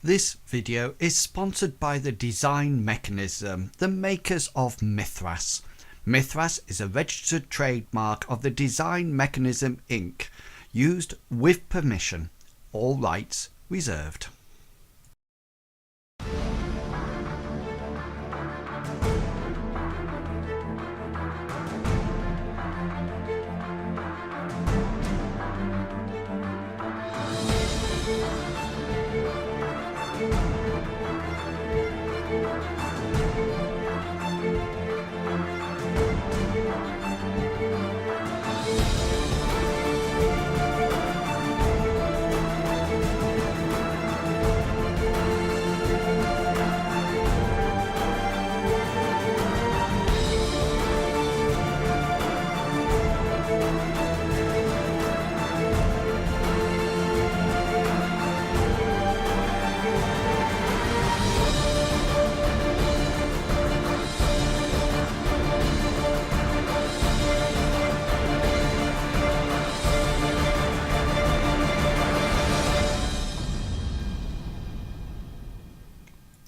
This video is sponsored by the Design Mechanism, the makers of Mithras. Mithras is a registered trademark of the Design Mechanism Inc., used with permission. All rights reserved.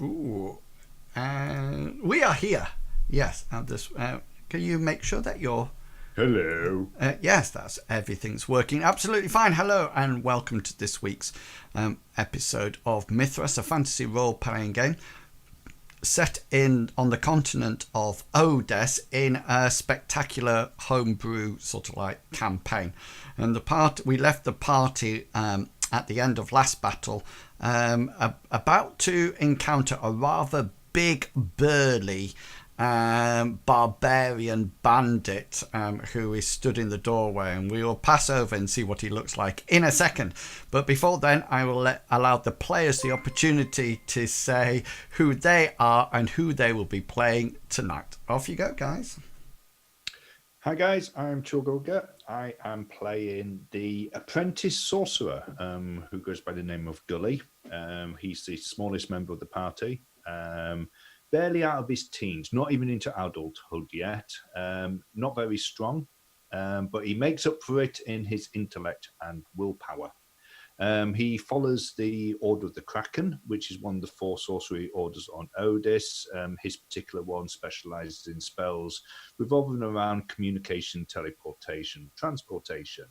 Ooh, and we are here. Yes, and this. Can you make sure that you're? Hello. Yes, that's everything's working absolutely fine. Hello, and welcome to this week's episode of Mithras, a fantasy role-playing game set on the continent of Odes in a spectacular homebrew sort of like campaign. And we left the party at the end of last battle, about to encounter a rather big, burly barbarian bandit who is stood in the doorway, and we will pass over and see what he looks like in a second. But before then, I will allow the players the opportunity to say who they are and who they will be playing tonight. Off you go, guys. Hi guys, I'm Chugulga. I am playing the apprentice sorcerer who goes by the name of Gully. He's the smallest member of the party, barely out of his teens, not even into adulthood yet, not very strong, but he makes up for it in his intellect and willpower. He follows the Order of the Kraken, which is one of the 4 sorcery orders on Odis. His particular one specializes in spells revolving around communication, teleportation, transportation.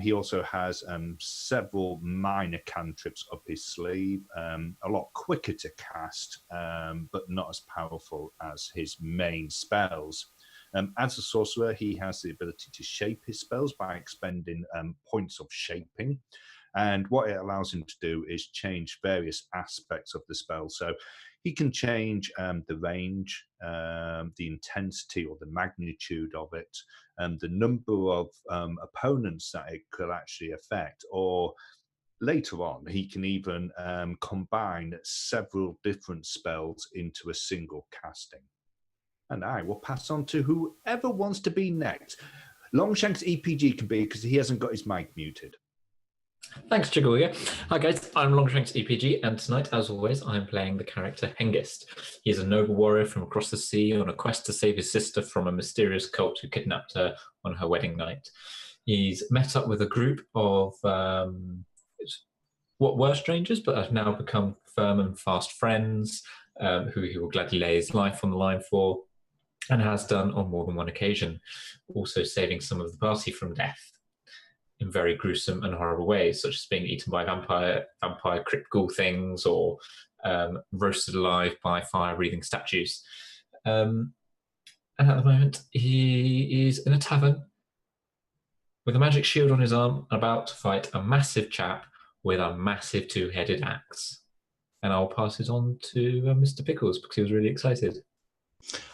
He also has several minor cantrips up his sleeve, a lot quicker to cast, but not as powerful as his main spells. As a sorcerer, he has the ability to shape his spells by expending points of shaping. And what it allows him to do is change various aspects of the spell. So he can change the range, the intensity or the magnitude of it, and the number of opponents that it could actually affect. Or later on, he can even combine several different spells into a single casting. And I will pass on to whoever wants to be next. Longshanks EPG can be, because he hasn't got his mic muted. Thanks, Chigulia. Hi guys, I'm Longshanks EPG, and tonight, as always, I'm playing the character Hengist. He's a noble warrior from across the sea on a quest to save his sister from a mysterious cult who kidnapped her on her wedding night. He's met up with a group of what were strangers, but have now become firm and fast friends, who he will gladly lay his life on the line for, and has done on more than one occasion, also saving some of the party from death in very gruesome and horrible ways, such as being eaten by vampire crypt ghoul things, or roasted alive by fire-breathing statues. And at the moment, he is in a tavern with a magic shield on his arm, about to fight a massive chap with a massive 2-headed axe. And I'll pass it on to Mr. Pickles, because he was really excited.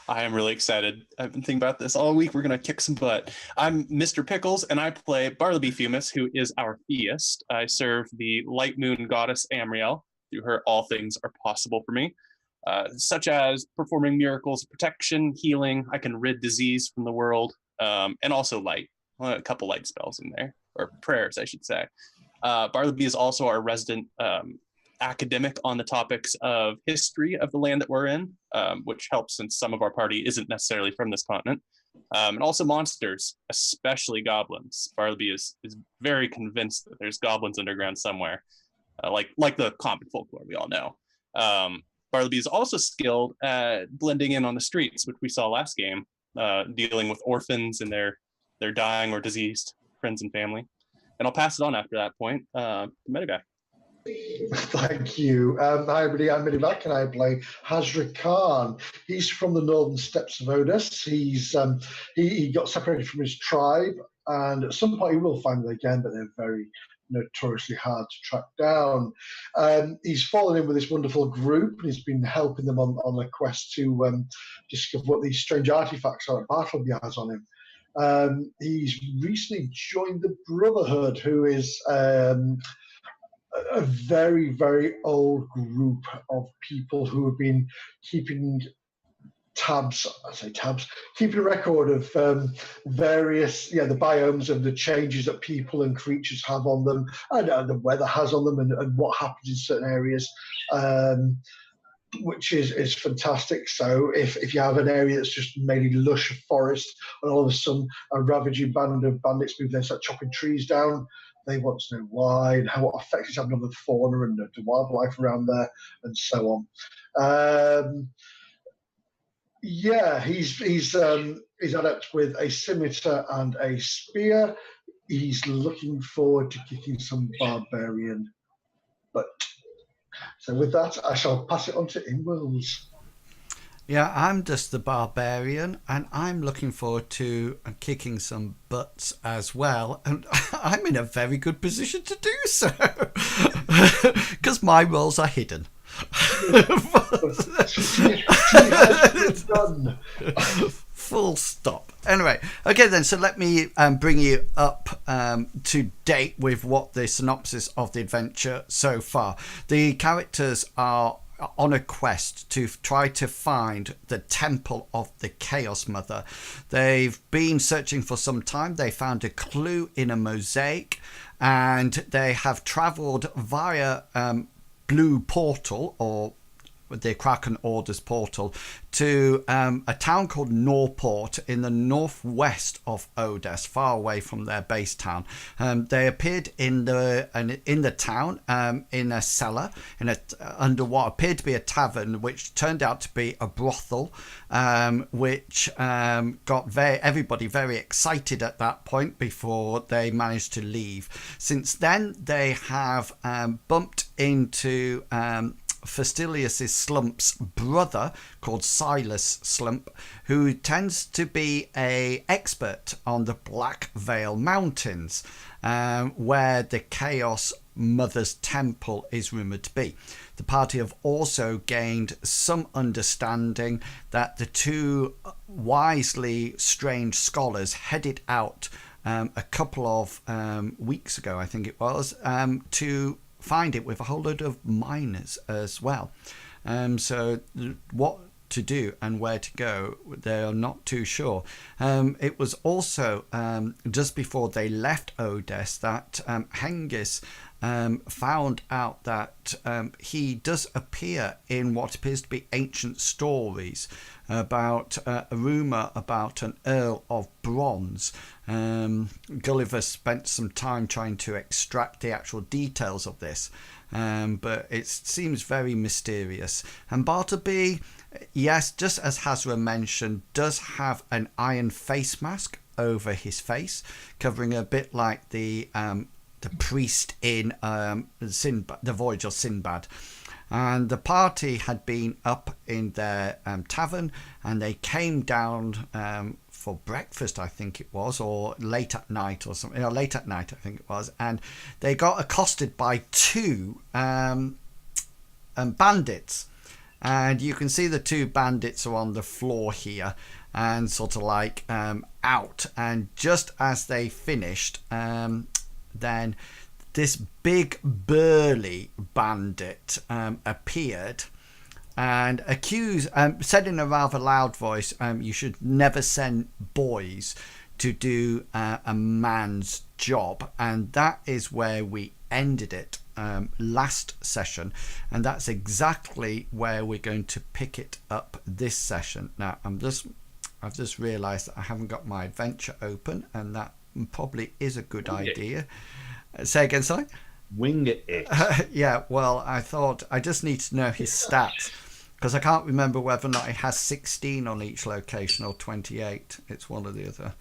I am really excited. I've been thinking about this all week. We're going to kick some butt. I'm Mr. Pickles, and I play Bartleby Fumus, who is our theist. I serve the light moon goddess Amriel. Through her, all things are possible for me, such as performing miracles of protection, healing. I can rid disease from the world, and also light. A couple light spells in there, or prayers, I should say. Bartleby is also our resident academic on the topics of history of the land that we're in, which helps since some of our party isn't necessarily from this continent. And also monsters, especially goblins. Bartleby is very convinced that there's goblins underground somewhere. like the common folklore we all know. Bartleby is also skilled at blending in on the streets, which we saw last game, dealing with orphans and their dying or diseased friends and family. And I'll pass it on after that point to Medevac. Thank you. Hi, everybody. I'm Medivac, and I play Hazra Khan. He's from the northern steppes of Odess. He got separated from his tribe, and at some point he will find them again, but they're very notoriously hard to track down. He's fallen in with this wonderful group, and he's been helping them on a quest to discover what these strange artifacts are that Bartleby has on him. He's recently joined the Brotherhood, who is a very, very old group of people who have been keeping keeping a record of various, the biomes and the changes that people and creatures have on them, and the weather has on them, and what happens in certain areas, which is fantastic. So if you have an area that's just mainly lush forest, and all of a sudden a ravaging band of bandits move there, start chopping trees down, they want to know why and what effect it's having on the fauna and the wildlife around there, and so on. He's adept with a scimitar and a spear. He's looking forward to kicking some barbarian butt. So with that, I shall pass it on to Inwills. Yeah, I'm just the barbarian, and I'm looking forward to kicking some butts as well. And I'm in a very good position to do so, because my roles are hidden. Full stop. Anyway, okay then, so let me bring you up to date with what the synopsis of the adventure so far. The characters are on a quest to try to find the temple of the Chaos Mother. They've been searching for some time. They found a clue in a mosaic, and they have travelled via Blue Portal, or the Kraken Order's portal, to a town called NorPort in the northwest of Odess, far away from their base town. They appeared in the town in a cellar, under what appeared to be a tavern, which turned out to be a brothel, which got everybody very excited at that point before they managed to leave. Since then, they have bumped into Fastilius's Slump's brother, called Silas Slump, who tends to be an expert on the Black Veil Mountains, where the Chaos Mother's temple is rumoured to be. The party have also gained some understanding that the two wisely strange scholars headed out a couple of weeks ago, I think it was, to find it with a whole load of miners as well. So what to do and where to go, they're not too sure. It was also just before they left Odess that Hengis found out that he does appear in what appears to be ancient stories about a rumour about an Earl of Bronze. Gulliver spent some time trying to extract the actual details of this, but it seems very mysterious. And Bartleby, yes, just as Hazra mentioned, does have an iron face mask over his face, covering a bit like the priest in Sinbad, the Voyage of Sinbad. And the party had been up in their tavern, and they came down for breakfast, I think it was, or late at night or something. Late at night, I think it was. And they got accosted by two bandits. And you can see the two bandits are on the floor here and sort of like out. And just as they finished, then this big burly bandit appeared and said in a rather loud voice, you should never send boys to do a man's job. And that is where we ended it last session, and that's exactly where we're going to pick it up this session. Now I've just realized that I haven't got my adventure open, and that probably is a good idea. Say again, sorry? Wing it. Yeah, well, I thought I just need to know his stats because I can't remember whether or not he has 16 on each location or 28. It's one or the other.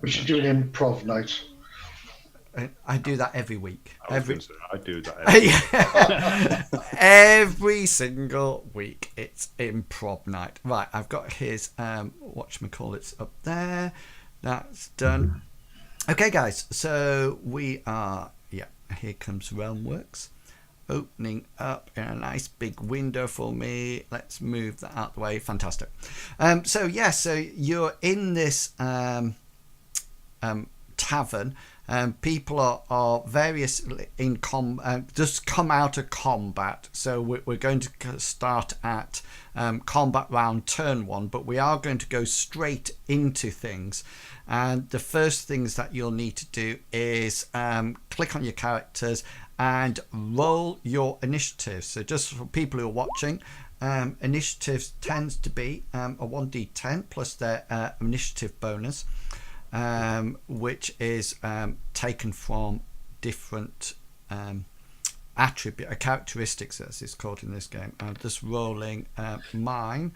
We should do an improv night. I do that every week. I do that every Yeah. Every single week it's improv night. Right, I've got his whatchamacallits up there. That's done. Okay, guys, so we are, here comes Realmworks opening up in a nice big window for me. Let's move that out of the way. Fantastic. So you're in this tavern. People are variously in just come out of combat. So we're going to start at combat round turn 1, but we are going to go straight into things. And the first things that you'll need to do is click on your characters and roll your initiative. So just for people who are watching, initiatives tends to be a 1d10 plus their initiative bonus, which is taken from different characteristics, as it's called in this game. I'm just rolling mine,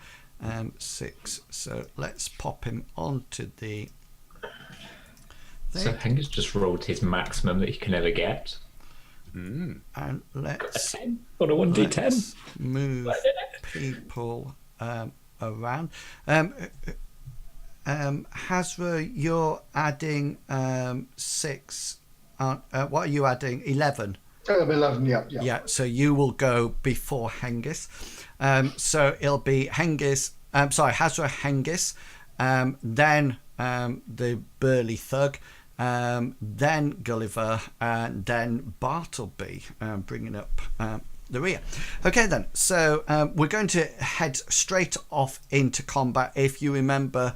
6. So let's pop him onto the thing. So Hengist just rolled his maximum that he can ever get. And let's 10 on a 1d10. let's move people around. Hazra, you're adding 6. What are you adding? 11. 11, yeah. Yeah, so you will go before Hengist. So it'll be Hazra Hengist, then the burly thug, then Gulliver, and then Bartleby, bringing up the rear. Okay then, so we're going to head straight off into combat. If you remember,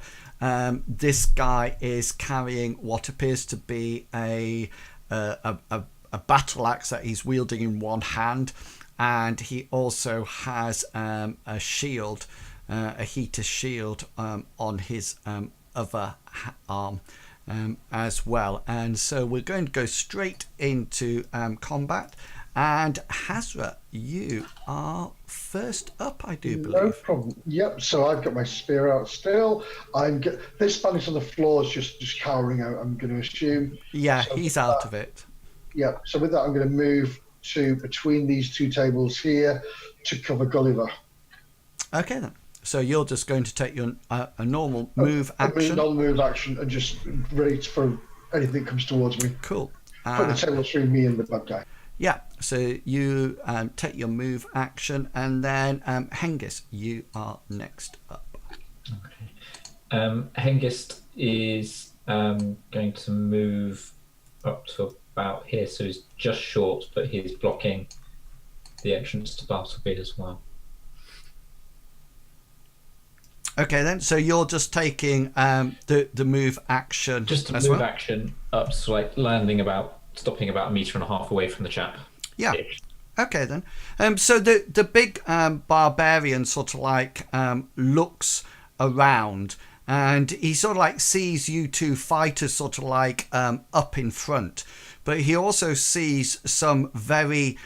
this guy is carrying what appears to be a battle axe that he's wielding in one hand, and he also has a shield, a heater shield, on his other arm as well. And so we're going to go straight into combat. And Hazra, you are first up, I do believe. No problem. Yep. So I've got my spear out still. This Spanish on the floor is just cowering out, I'm going to assume. Yeah, so he's out of it. Yep. So with that, I'm going to move to between these two tables here to cover Gulliver. Okay then. So you're just going to take your a normal move action. Normal move action and just ready for anything that comes towards me. Cool. Put the table between me and the bad guy. Yeah, so you take your move action, and then Hengist, you are next up. Okay. Hengist is going to move up to about here, so he's just short, but he's blocking the entrance to Bartleby as well. Okay then, so you're just taking the move action. Just a as move well? action up, so like stopping about 1.5 meters away from the chap. Yeah. Okay then. So the big barbarian sort of like looks around, and he sort of like sees you two fighters sort of like up in front, but he also sees some very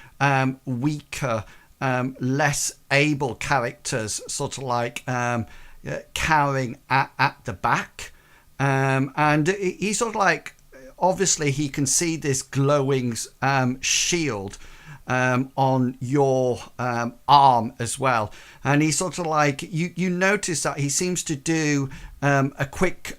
weaker, less able characters sort of like cowering at the back, and he sort of like, obviously he can see this glowing shield on your arm as well, and he sort of like you notice that he seems to do a quick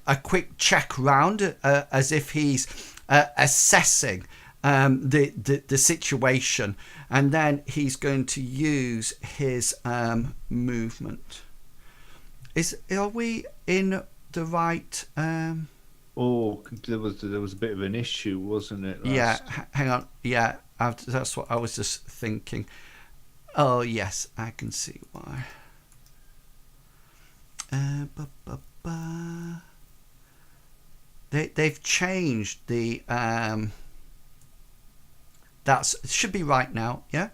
check round, as if he's assessing the situation, and then he's going to use his movement. Are we in the right? Oh, there was a bit of an issue, wasn't it? Yeah, hang on. Yeah, that's what I was just thinking. Oh yes, I can see why. They've changed the. That should be right now. Yeah.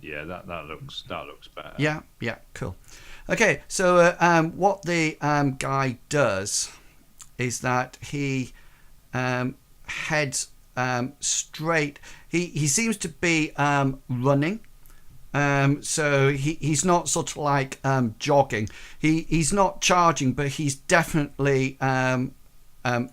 Yeah, that looks better. Yeah. Cool. Okay, so what the guy does is that he heads straight. He seems to be running. So he's not sort of like jogging. He's not charging, but he's definitely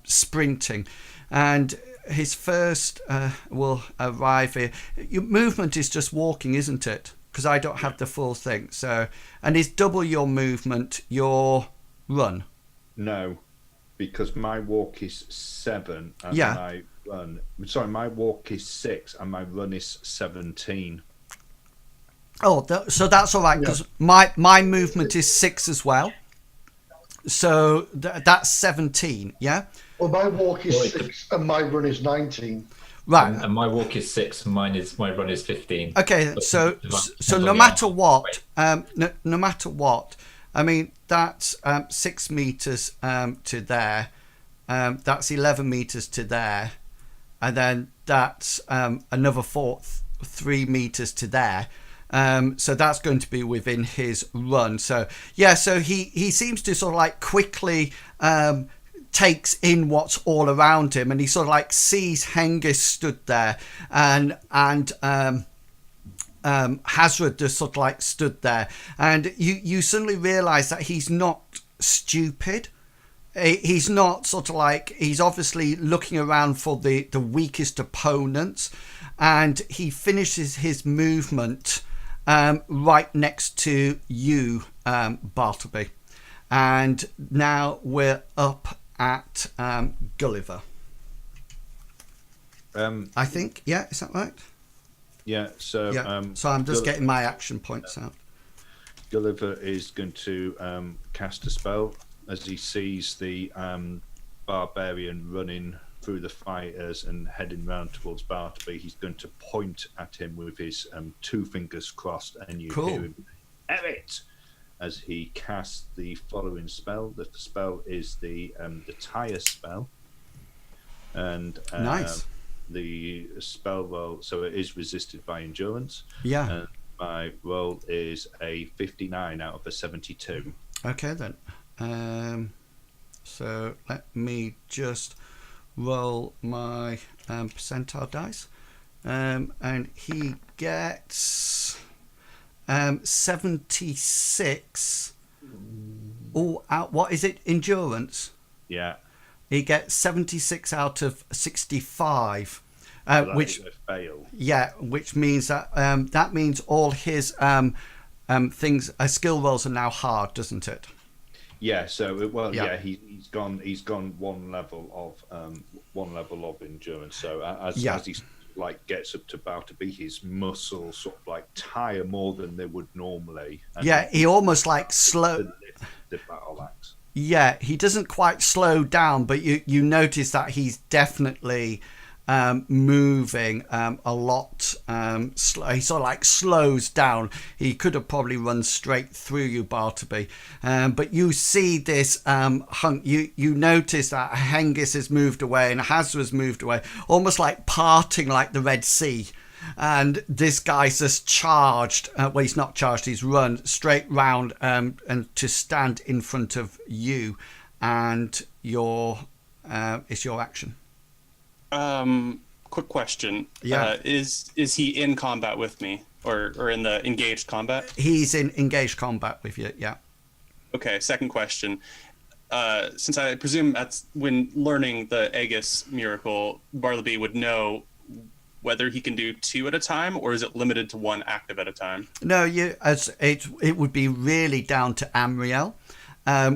sprinting. And his first will arrive here. Your movement is just walking, isn't it? Because I don't have the full thing. So, and is double your movement your run? No, because my walk is 7 and my run. Sorry, my walk is 6 and my run is 17. Oh, so that's all right, because my movement is 6 as well. So that's 17, yeah? Well, my walk is 6 and my run is 19. Right. And my walk is 6 and my run is 15. Okay, But so on no the matter outcome. what, no matter what, I mean, that's 6 meters to there. That's 11 meters to there. And then that's another 3 meters to there. So that's going to be within his run. So so he seems to sort of like quickly takes in what's all around him, and he sort of like sees Hengist stood there, and Hazard just sort of like stood there, and you suddenly realise that he's not stupid. He's not sort of like, he's obviously looking around for the weakest opponents, and he finishes his movement right next to you, Bartleby. And now we're up at Gulliver. I think, is that right? Yeah, so... so I'm just getting my action points out. Gulliver is going to cast a spell as he sees the barbarian running through the fighters and heading round towards Bartleby. He's going to point at him with his 2 fingers crossed, and you hear him, "Erit!" as he casts the following spell. The spell is the tire spell, and nice. The spell roll, so it is resisted by endurance. Yeah. And my roll is a 59 out of a 72. Okay then. So let me just roll my percentile dice, and he gets 76. What is it? Endurance. Yeah. He gets 76 out of 65, which fail. Yeah, which means that that means all his things, skill rolls are now hard, doesn't it? Yeah. So he's gone one level of endurance. So as he like gets up to Bartleby, his muscles sort of like tire more than they would normally. And he almost like slow. The battle axe. Yeah, he doesn't quite slow down, but you notice that he's definitely moving a lot. He sort of like slows down. He could have probably run straight through you, Bartleby. But you see this hunk. You notice that Hengist has moved away and Hazard has moved away, almost like parting like the Red Sea. And this guy's just charged. Well, he's not charged. He's run straight round and to stand in front of you, and it's your action. Quick question. Yeah. Is he in combat with me, or in the engaged combat? He's in engaged combat with you. Yeah. Okay. Second question. Since I presume that's when learning the Aegis miracle, Bartleby would know whether he can do 2 at a time, or is it limited to 1 active at a time? No, it would be really down to Amriel,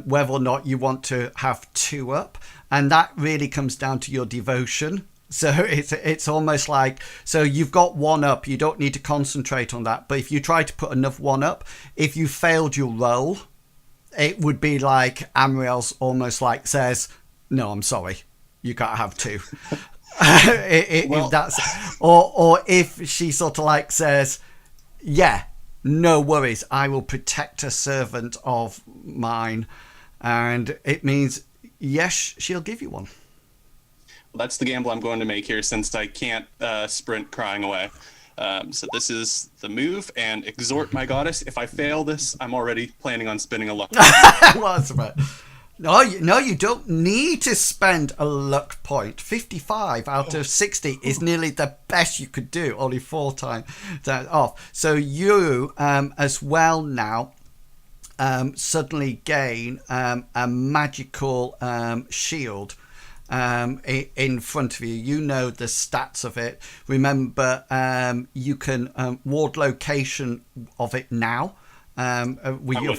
whether or not you want to have 2 up, and that really comes down to your devotion. So it's almost like, so you've got 1 up, you don't need to concentrate on that, but if you try to put another 1 up, if you failed your roll, it would be like Amriel's almost like says, "No, I'm sorry, you can't have 2." Or if she sort of like says, "Yeah, no worries, I will protect a servant of mine," and it means yes, she'll give you 1. Well, that's the gamble I'm going to make here, since I can't sprint crying away. So this is the move, and exhort my goddess. If I fail this, I'm already planning on spinning a luck. Well, that's about. No, you don't need to spend a luck point. 55 out of 60 is nearly the best you could do. Only 4 times that off. So you, as well now, suddenly gain a magical shield in front of you. You know the stats of it. Remember, you can ward location of it now. With your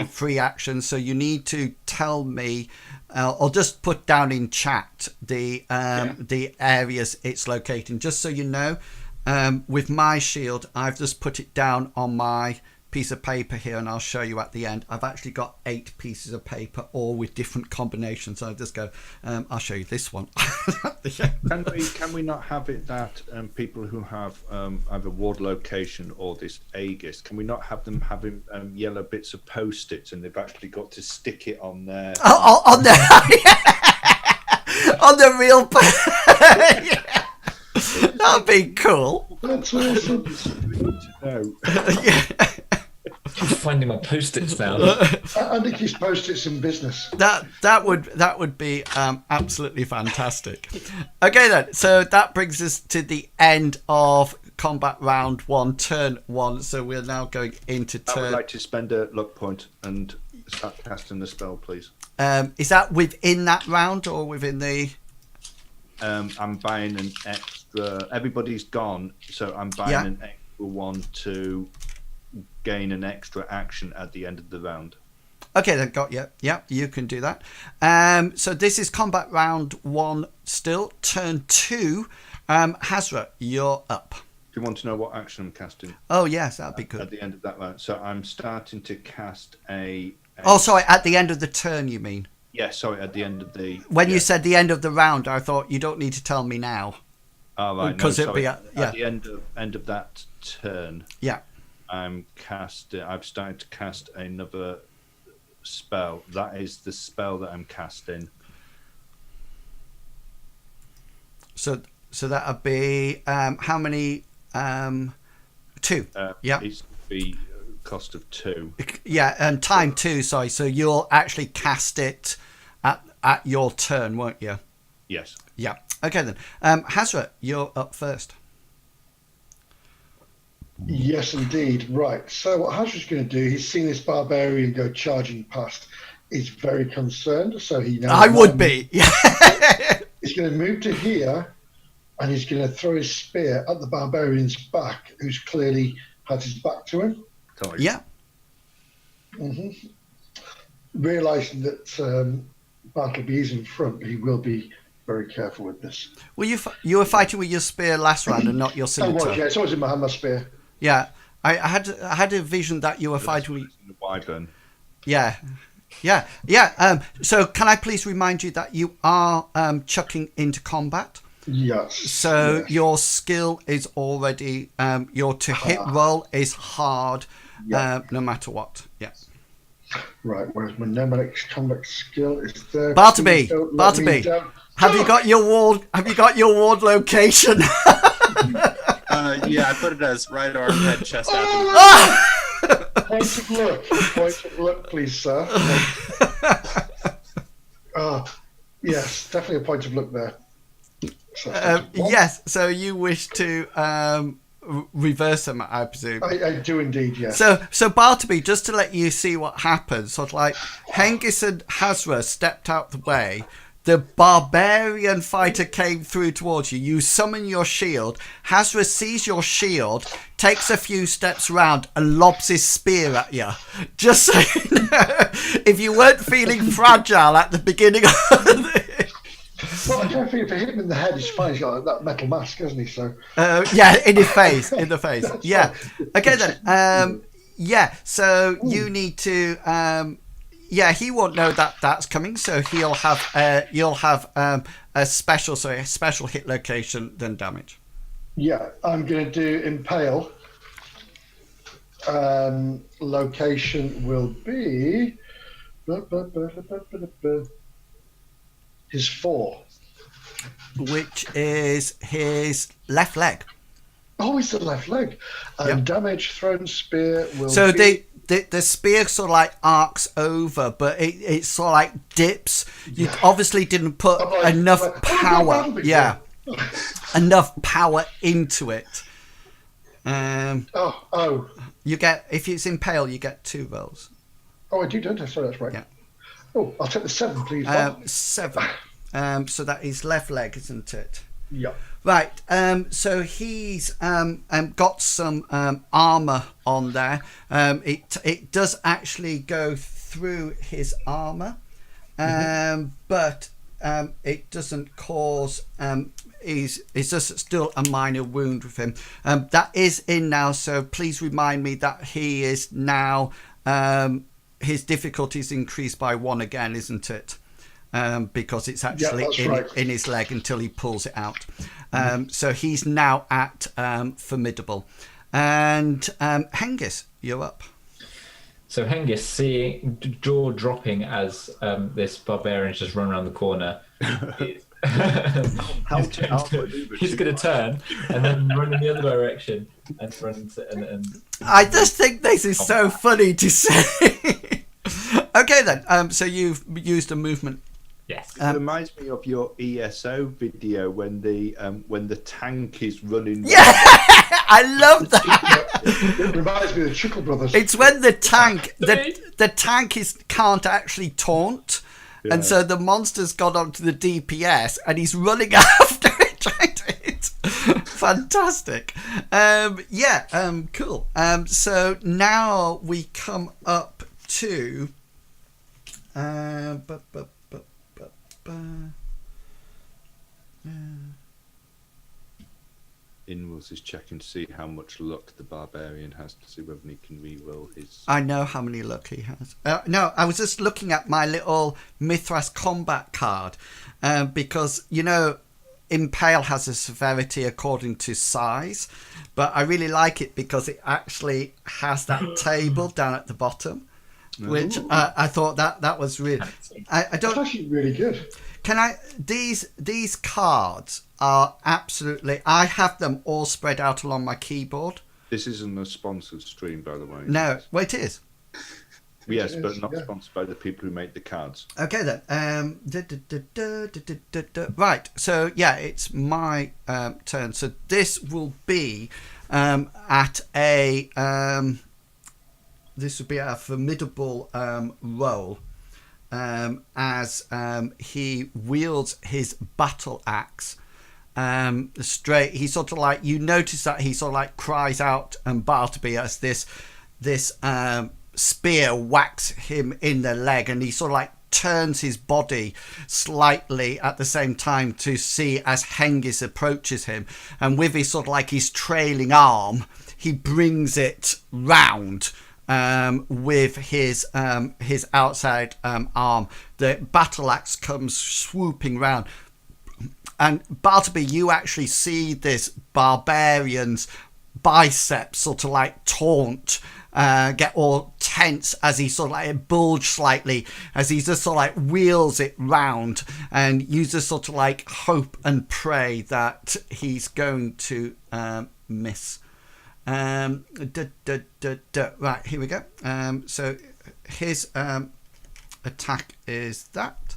free action, so you need to tell me, or just put down in chat the areas it's located. Just so you know, with my shield, I've just put it down on my piece of paper here, and I'll show you at the end. I've actually got 8 pieces of paper, all with different combinations. So I'll just go, I'll show you this one. Can we not have it that people who have either ward location or this Aegis, can we not have them having yellow bits of post-its, and they've actually got to stick it on their on the on the real yeah. That'd be cool. That's awesome. Yeah. I'm finding my post-its now. I think he's post-its in business. That would be absolutely fantastic. Okay then, so that brings us to the end of combat round 1, turn 1. So we're now going into turn. I would like to spend a luck point and start casting the spell, please. Is that within that round or within the? I'm buying an extra. Everybody's gone, so I'm buying an extra one to gain an extra action at the end of the round. Okay, then got you. Yeah, you can do that. So this is combat round 1 still. Turn 2. Hazra, you're up. Do you want to know what action I'm casting? Oh, yes, that'd be good. At the end of that round. So I'm starting to cast a Oh, sorry, at the end of the turn, you mean? Yeah, sorry, at the end of the... When you said the end of the round, I thought you don't need to tell me now. Oh, right. Because it'll be... at the end of that turn... Yeah. I've started to cast another spell. That is the spell that I'm casting. So that would be how many? 2. Yeah. It's the cost of 2. Yeah, and time 2. Sorry. So you'll actually cast it at your turn, won't you? Yes. Yeah. Okay then. Hazra, you're up first. Yes, indeed. Right. So what Hazra's going to do, he's seen this barbarian go charging past. He's very concerned, so he knows... I would be. Yeah. He's going to move to here, and he's going to throw his spear at the barbarian's back, who's clearly has his back to him. Sorry. Yeah. Mm-hmm. Realising that Bartleby is in front, he will be very careful with this. Well, you were fighting with your spear last round and not your scimitar. I was, yeah. It's always in my hand, my spear. Yeah, I had a vision that you were fighting with the wyvern. Yeah. So can I please remind you that you are chucking into combat? Yes. So yes. your skill is already your to hit roll is hard, no matter what. Yeah. Right. Whereas my nomadic combat skill is there. Bartleby, have you got your ward? Have you got your ward location? Yeah, I put it as right arm, head, chest, abdomen. Point of luck, please, sir. Yes, definitely a point of luck there. So yes, so you wish to reverse them, I presume. I do indeed, yes. So Bartleby, just to let you see what happens, sort of like Hengist and Hazra stepped out the way. The barbarian fighter came through towards you. You summon your shield. Hazra sees your shield, takes a few steps round and lobs his spear at you. Just so you know, if you weren't feeling fragile at the beginning of the... Well, I don't think if I hit him in the head, he's fine. He's got that metal mask, hasn't he? So yeah, in his face, in the face. Yeah. Okay then. Yeah. So you need to. Yeah, he won't know that that's coming, so you'll have a special hit location then damage. Yeah, I'm going to do impale. Location will be his 4, which is his left leg. Oh, it's the left leg. Yep. Damage thrown spear will. So be... the spear sort of like arcs over, but it sort of like dips. You obviously didn't put enough power. Yeah, enough power into it. You get, if it's impale, you get 2 rolls. Oh, I do, don't I? Sorry, that's right. Yeah. Oh, I'll take the 7, please. 7. So that is left leg, isn't it? Yeah. Right. So he's got some armor on there. It does actually go through his armor, but it doesn't cause. It's just still a minor wound with him. That is in now. So please remind me that he is now. His difficulty is increased by 1 again, isn't it? Because it's actually in his leg until he pulls it out. So he's now at formidable. And Hengist, you're up. So Hengist, seeing jaw dropping as this barbarian just run around the corner, he's going to turn and then run in the other direction and run into, and I just think this is so funny to say. Okay then. So you've used a movement. Yes. It reminds me of your ESO video when the tank is running. Yeah, I love that. It reminds me of the Chuckle Brothers. It's when the tank can't actually taunt, and so the monster's got onto the DPS and he's running after it trying to hit. Fantastic. Cool. So now we come up to Inwills is checking to see how much luck the barbarian has to see whether he can re-roll his. I know how many luck he has. No, I was just looking at my little Mithras combat card because, you know, Impale has a severity according to size, but I really like it because it actually has that table down at the bottom, which I thought that was really. I don't. It's actually really good. These cards are absolutely. I have them all spread out along my keyboard. This isn't a sponsored stream, by the way. No, well, it is. Yes, but not sponsored by the people who make the cards. Okay then. Right. So yeah, it's my turn. So this will be at a. This would be a formidable roll. As he wields his battle axe straight, he sort of like, you notice that he sort of like cries out and Bartleby as this spear whacks him in the leg, and he sort of like turns his body slightly at the same time to see as Hengist approaches him, and with his sort of like his trailing arm, he brings it round. With his outside arm, the battle axe comes swooping round, and Bartleby, you actually see this barbarian's biceps sort of like taunt, get all tense as he sort of like bulge slightly as he just sort of like wheels it round, and you just sort of like hope and pray that he's going to miss. Right, here we go. So his attack is that.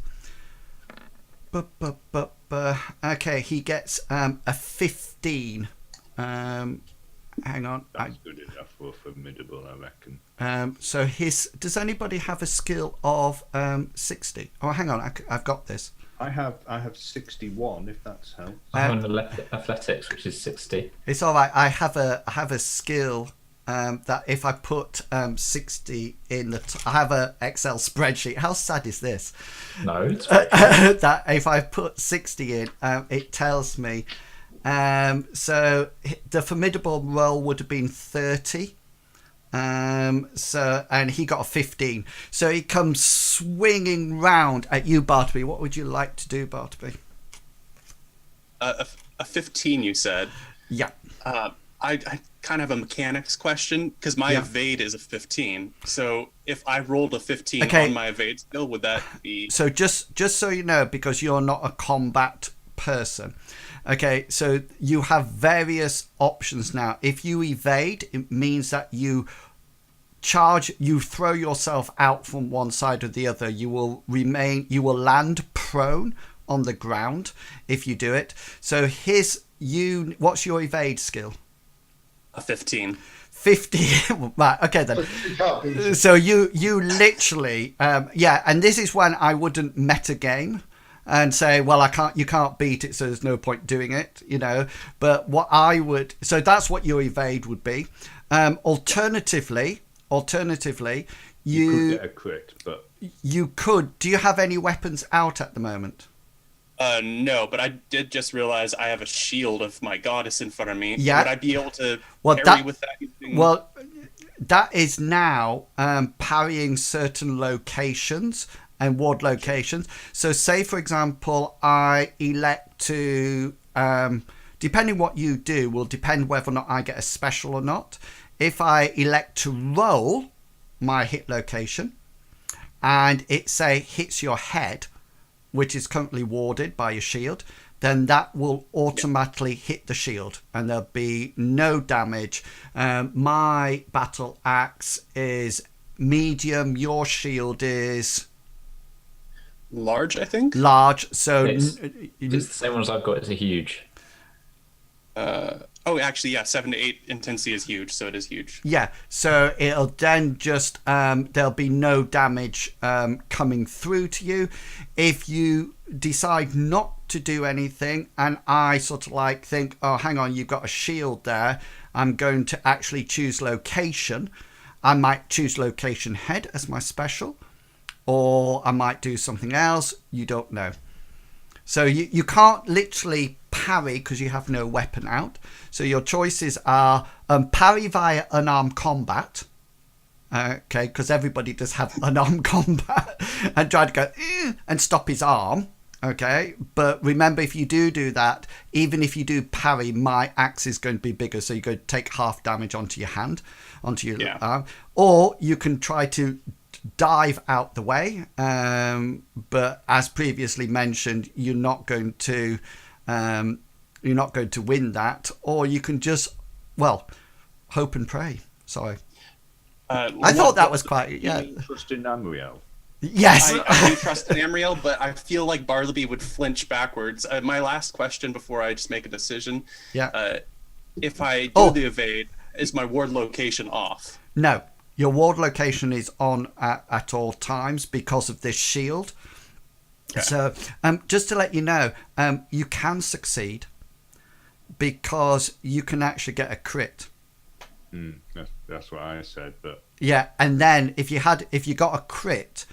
Okay, he gets a 15. Hang on. That's good enough for formidable, I reckon. So does anybody have a skill of 60? Oh, hang on, I've got this. I have 61, if that's helps. I have an athletics, which is 60. It's all right. I have a skill that if I put 60 in I have a Excel spreadsheet. How sad is this? No, it's that if I put 60 in, it tells me. So the formidable roll would have been 30. And he got a 15. So he comes swinging round at you, Bartleby. What would you like to do, Bartleby? A 15, you said. Yeah. I kind of have a mechanics question because my evade is a 15. So if I rolled a 15 on my evade skill, would that be? So just so you know, because you're not a combat person. Okay, so you have various options now. If you evade, it means that you charge, you throw yourself out from one side or the other, you will land prone on the ground if you do it. So what's your evade skill? A 15. 50. Right, okay then. So you literally, and this is when I wouldn't meta game and say, well, you can't beat it, so there's no point doing it, But what I would, so that's what your evade would be. Alternatively, you could get a crit, but you could. Do you have any weapons out at the moment? No, but I did just realize I have a shield of my goddess in front of me. Yeah. Would I be able to parry with that? Well, that is now parrying certain locations and ward locations. So say, for example, I elect to, depending what you do, will depend whether or not I get a special or not. If I elect to roll my hit location and it, say, hits your head, which is currently warded by your shield, then that will automatically hit the shield and there'll be no damage. My battle axe is medium. Your shield is large, I think. Large. So it's the same one as I've got. It's a huge. Actually, yeah, 7 to 8 intensity is huge, so it is huge. Yeah, so it'll then just there'll be no damage coming through to you. If you decide not to do anything, and I sort of like think, oh, hang on, you've got a shield there, I'm going to actually choose location. I might choose location head as my special, or I might do something else. You don't know. So you can't literally parry because you have no weapon out. So your choices are parry via unarmed combat. Okay, because everybody does have unarmed combat, and try to go and stop his arm. Okay, but remember, if you do that, even if you do parry, my axe is going to be bigger, so you're going to take half damage onto your hand, onto your arm. Or you can try to dive out the way, but as previously mentioned, you're not going to win that. Or you can just, well, hope and pray. Sorry, I thought that was quite trust in Amriel. Yes, I do trust in Amriel, but I feel like Bartleby would flinch backwards. My last question before I just make a decision. Yeah. If I do the evade, is my ward location off? No, your ward location is on at all times because of this shield. Okay. So just to let you know, you can succeed because you can actually get a crit. That's what I said, but yeah, and then if you got a crit,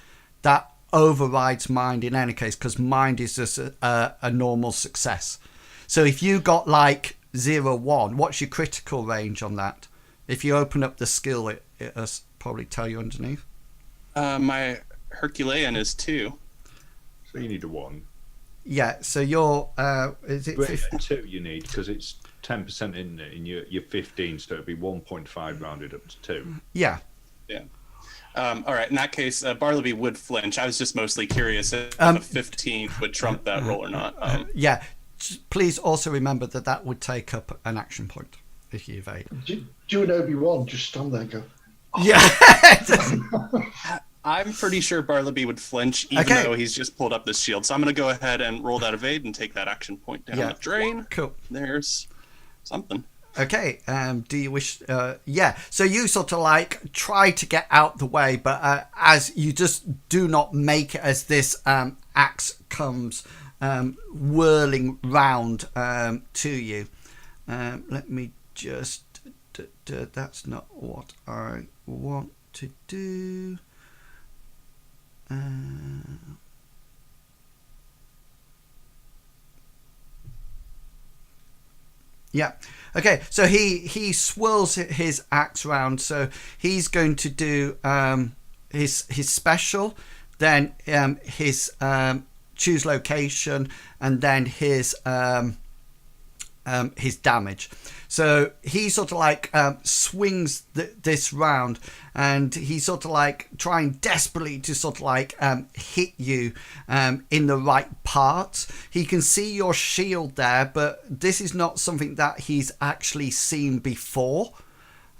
that overrides mind in any case, because mind is just a normal success. So if you got like 0-1, what's your critical range on that? If you open up the skill, it'll probably tell you underneath. My Herculean is 2. So you need a 1. Yeah, so you're is it 2 you need, because it's 10% in it, and you're 15, so it'd be 1.5 rounded up to 2. Yeah. All right, in that case, Bartleby would flinch. I was just mostly curious if a 15 would trump that roll or not. Yeah, please also remember that would take up an action point if you evade. Do an Obi-Wan, just stand there and go. Yeah. I'm pretty sure Bartleby would flinch, even though he's just pulled up this shield. So I'm going to go ahead and roll that evade and take that action point down the drain. Cool. There's something. Okay, do you wish... so you sort of like try to get out the way, but as you just do not make it as this axe comes whirling round to you. Let me just... that's not what I want to do. Yeah. Okay. So he swirls his axe round. So he's going to do his special, then his choose location, and then his damage. So he sort of like swings this round, and he's sort of like trying desperately to sort of like hit you in the right parts. He can see your shield there, but this is not something that he's actually seen before.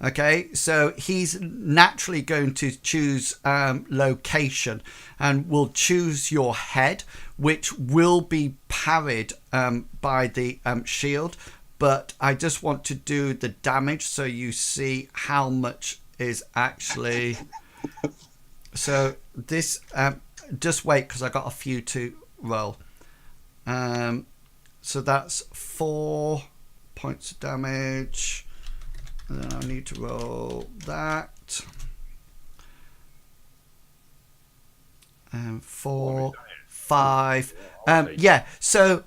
Okay, so he's naturally going to choose location and will choose your head, which will be parried by the shield. But I just want to do the damage so you see how much is actually. So this, just wait because I got a few to roll. So that's 4 points of damage. And then I need to roll that. 4, 5. Yeah, so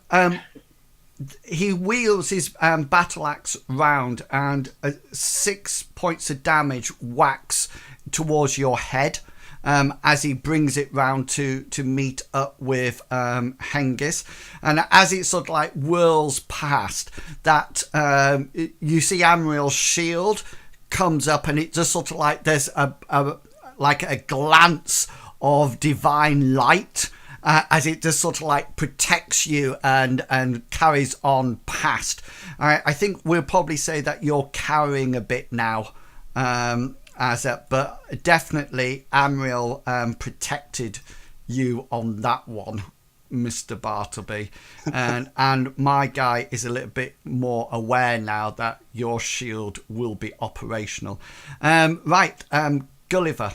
he wields his battle axe round, and 6 points of damage whacks towards your head as he brings it round to meet up with Hengist. And as it sort of like whirls past, that you see Amriel's shield comes up, and it just sort of like there's a glance of divine light as it just sort of like protects you and carries on past. I think we'll probably say that you're carrying a bit now, but definitely Amriel protected you on that one, Mr. Bartleby, and my guy is a little bit more aware now that your shield will be operational. Gulliver.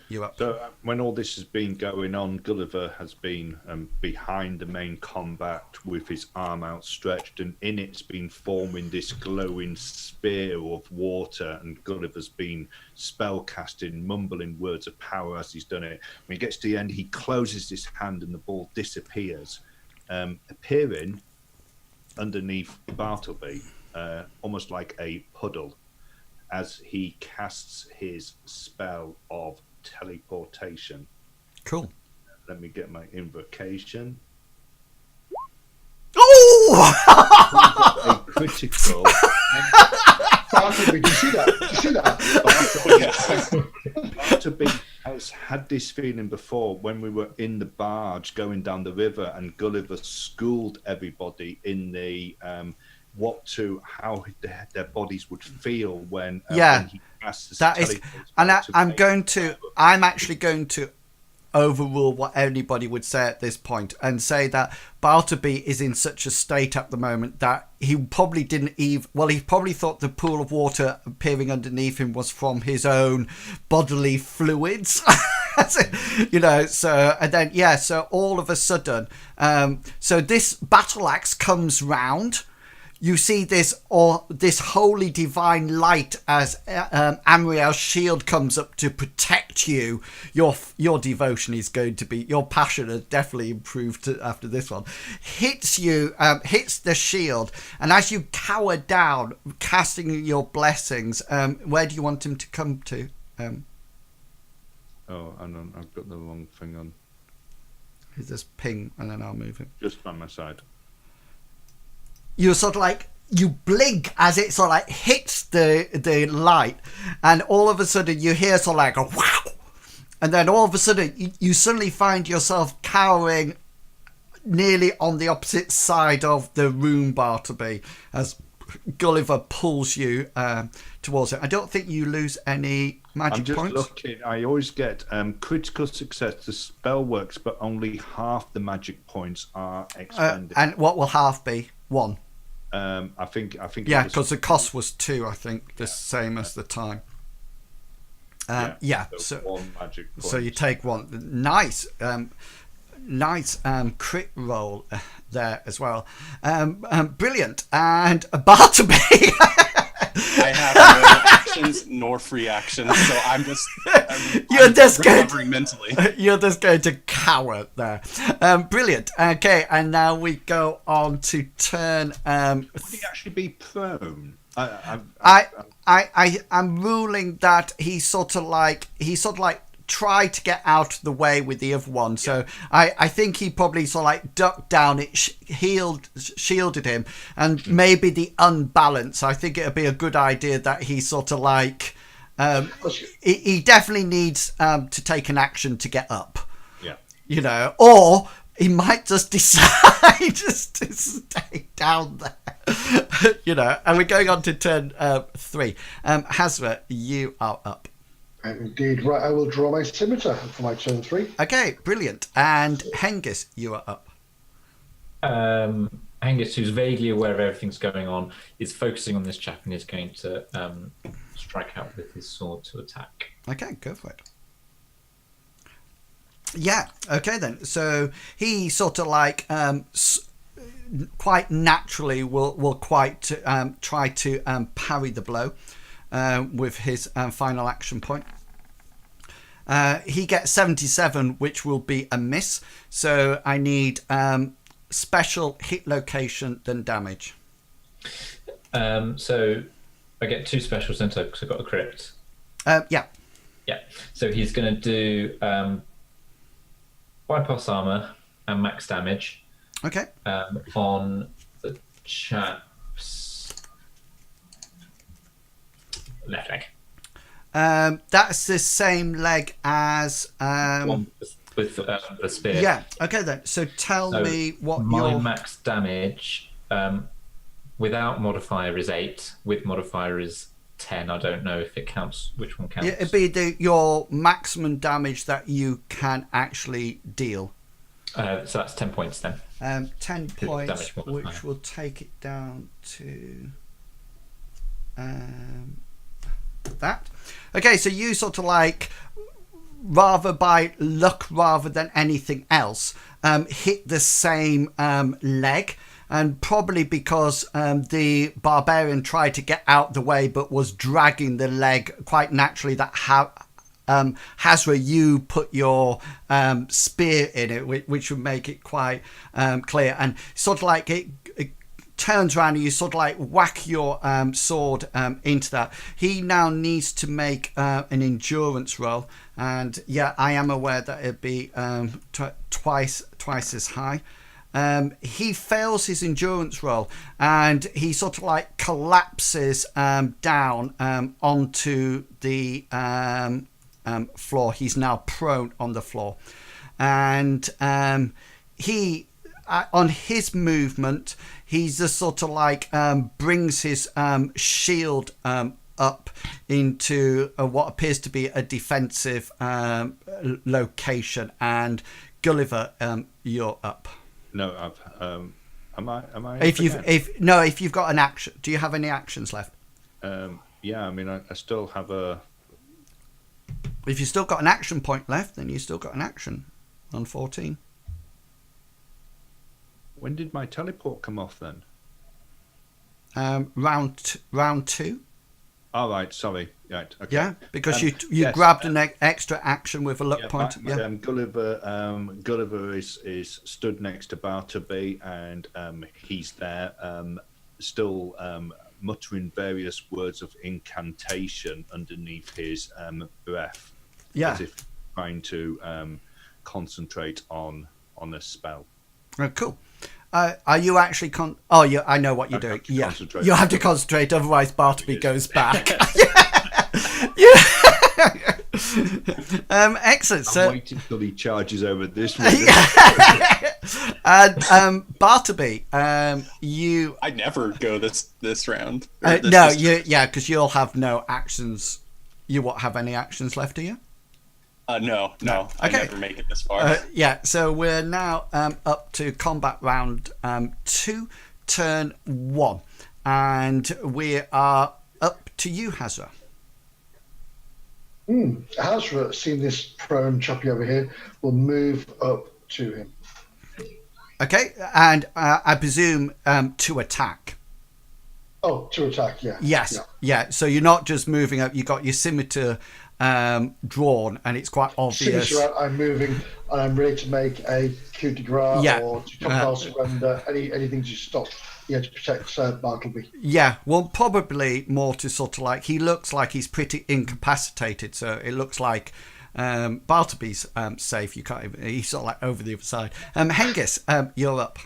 You're up. So when all this has been going on, Gulliver has been behind the main combat with his arm outstretched, and in it's been forming this glowing spear of water, and Gulliver's been spell casting, mumbling words of power as he's done it. When he gets to the end, he closes his hand and the ball disappears, appearing underneath Bartleby, almost like a puddle, as he casts his spell of teleportation. Cool. Let me get my invocation. Oh! A critical. Bartleby, did you see that? Did you see that? Bartleby has had this feeling before when we were in the barge going down the river, and Gulliver schooled everybody in the how their bodies would feel when he casts that is, and I'm actually going to overrule what anybody would say at this point and say that Bartleby is in such a state at the moment that he probably didn't even, he probably thought the pool of water appearing underneath him was from his own bodily fluids. So all of a sudden, so this battle axe comes round. You see this holy divine light as Amriel's shield comes up to protect you. Your devotion is going to be, your passion has definitely improved after this one. Hits the shield, and as you cower down, casting your blessings, where do you want him to come to? I've got the wrong thing on. Is this ping, and then I'll move him. Just by my side. You sort of like, you blink as it sort of like hits the light, and all of a sudden you hear sort of like a wow, and then all of a sudden you suddenly find yourself cowering nearly on the opposite side of the room, Bartleby, as Gulliver pulls you towards it. I don't think you lose any magic points. I'm just looking. I always get critical success. The spell works, but only half the magic points are expended. And what will half be? 1. I think. Yeah, because the cost was 2. I think the same as the time. So 1 magic point. So you take 1. Nice. Nice crit roll there as well. Brilliant. And Bartleby. I have no actions nor free actions, so I'm just recovering mentally. You're just going to cower there. Brilliant. Okay, and now we go on to turn. Would he actually be prone? I'm ruling that he sort of like try to get out of the way with the other one. So I think he probably sort of like ducked down, it shielded him, and maybe the unbalance. I think it'd be a good idea that he sort of like he definitely needs to take an action to get up. Yeah. You know, or he might just decide just to stay down there. And we're going on to turn 3. Hazra, you are up. Indeed. Right, I will draw my scimitar for my turn 3. Okay, brilliant. And Hengist, you are up. Hengist, who's vaguely aware of everything's going on, is focusing on this chap and is going to strike out with his sword to attack. Okay, go for it. Yeah, okay then. So he sort of like quite naturally will quite try to parry the blow with his final action point. He gets 77, which will be a miss. So I need special hit location then damage. So I get 2 specials then because I got a crit. Yeah. Yeah. So he's going to do bypass armor and max damage. Okay. On the chap's left leg. That's the same leg as with the spear. Yeah. Okay then. So tell me what my your max damage without modifier is 8. With modifier is 10. I don't know if it counts. Which one counts? Yeah, it'd be your maximum damage that you can actually deal. So that's 10 points then. 10 points, Damage modifier. which will take it down to that. Okay, so you sort of like, rather by luck rather than anything else, hit the same leg. And probably because the barbarian tried to get out the way but was dragging the leg quite naturally, that Hazra, you put your spear in it, which would make it quite clear. And sort of like it turns around and you sort of like whack your sword into that. He now needs to make an endurance roll. And yeah, I am aware that it'd be twice as high. He fails his endurance roll and he sort of like collapses down onto the floor. He's now prone on the floor, and he on his movement he's just sort of like brings his shield up into what appears to be a defensive location. And Gulliver, you're up. No, am I? If you've got an action, do you have any actions left? Yeah, I mean, I still have a. If you've still got an action point left, then you've still got an action on 14. When did my teleport come off then? Round 2. All right, sorry. Right, okay. Yeah, because you yes, grabbed an extra action with a luck point. Gulliver is stood next to Bartleby, and he's there, still muttering various words of incantation underneath his breath, as if trying to concentrate on a spell. Oh, cool. Are you actually yeah, I know what you're doing. Yeah, you have to concentrate, otherwise Bartleby goes back. Excellent. I'm waiting till he charges over this one. And Bartleby, you. I never go this round. Because you'll have no actions. You won't have any actions left, do you? No. Okay. I never make it this far. So we're now up to combat round 2, turn 1, and we are up to you, Hazra. Hazra, seeing this prone choppy over here, will move up to him. Okay, and I presume to attack. Oh, to attack, yeah. Yes, yeah. So you're not just moving up, you got your scimitar drawn, and it's quite obvious. Scimitar, I'm moving, and I'm ready to make a coup de grace or to compel surrender, anything to stop, to protect Bartleby. Yeah, well, probably more to sort of like, he looks like he's pretty incapacitated, so it looks like Bartleby's safe. You can't even, he's sort of like over the other side. Hengist, you're up.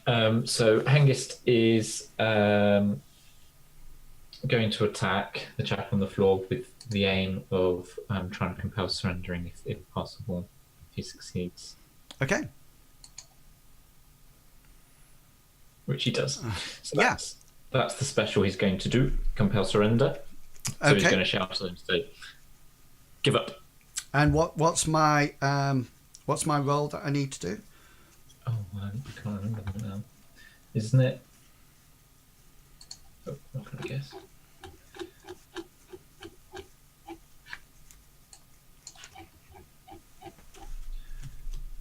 So Hengist is going to attack the chap on the floor with the aim of trying to compel surrendering if possible. If he succeeds. Okay. Which he does. So Yeah. that's the special he's going to do, compel surrender. So he's going to shout to them to give up. And what's my role that I need to do? Oh, I can't remember that now. Isn't it? Oh, what can I guess?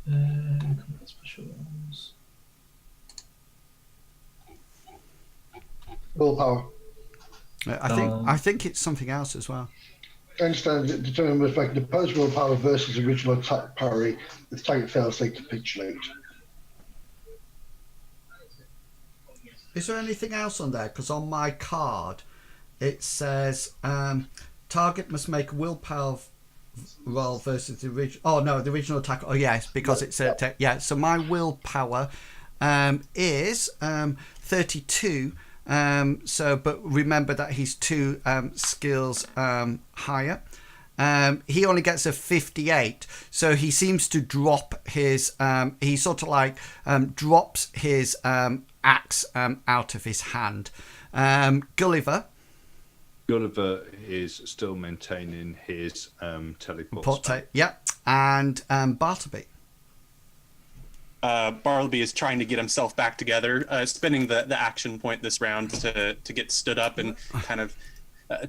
Combat special roles. Willpower. I think it's something else as well. I understand that determine with like the opposed willpower versus original attack parry. If the target fails, they capitulate. Is there anything else on there? Because on my card, it says target must make a willpower roll versus the original. Oh no, the original attack. Oh yes, because it's a yeah. So my willpower is 32. So, but remember that he's 2 skills higher. He only gets a 58, so he seems to drop his. He sort of like drops his axe out of his hand. Gulliver is still maintaining his teleport. Yeah, and Bartleby. Bartleby is trying to get himself back together, spending the action point this round to get stood up and kind of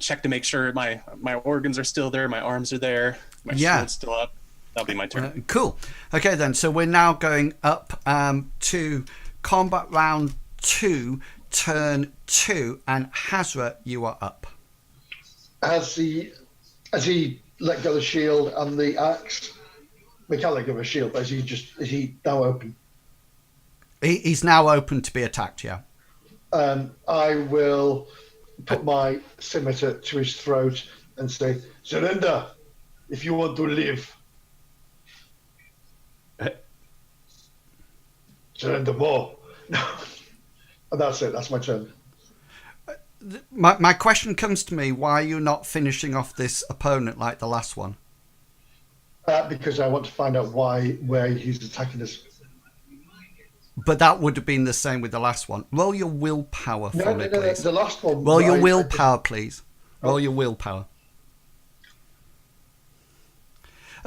check to make sure my organs are still there, my arms are there, my shield's still up. That'll be my turn. Cool. Okay then, so we're now going up to combat round 2, turn 2, and Hazra, you are up. Has he let go of the shield and the axe? We can't let go of a shield, but is he now open? He's now open to be attacked, yeah. I will put my scimitar to his throat and say, surrender if you want to live. Surrender more. And that's it, that's my turn. My question comes to me, why are you not finishing off this opponent like the last one? Because I want to find out where he's attacking us. But that would have been the same with the last one. Roll your willpower for me, please. The last one. Roll your willpower, please. Roll your willpower.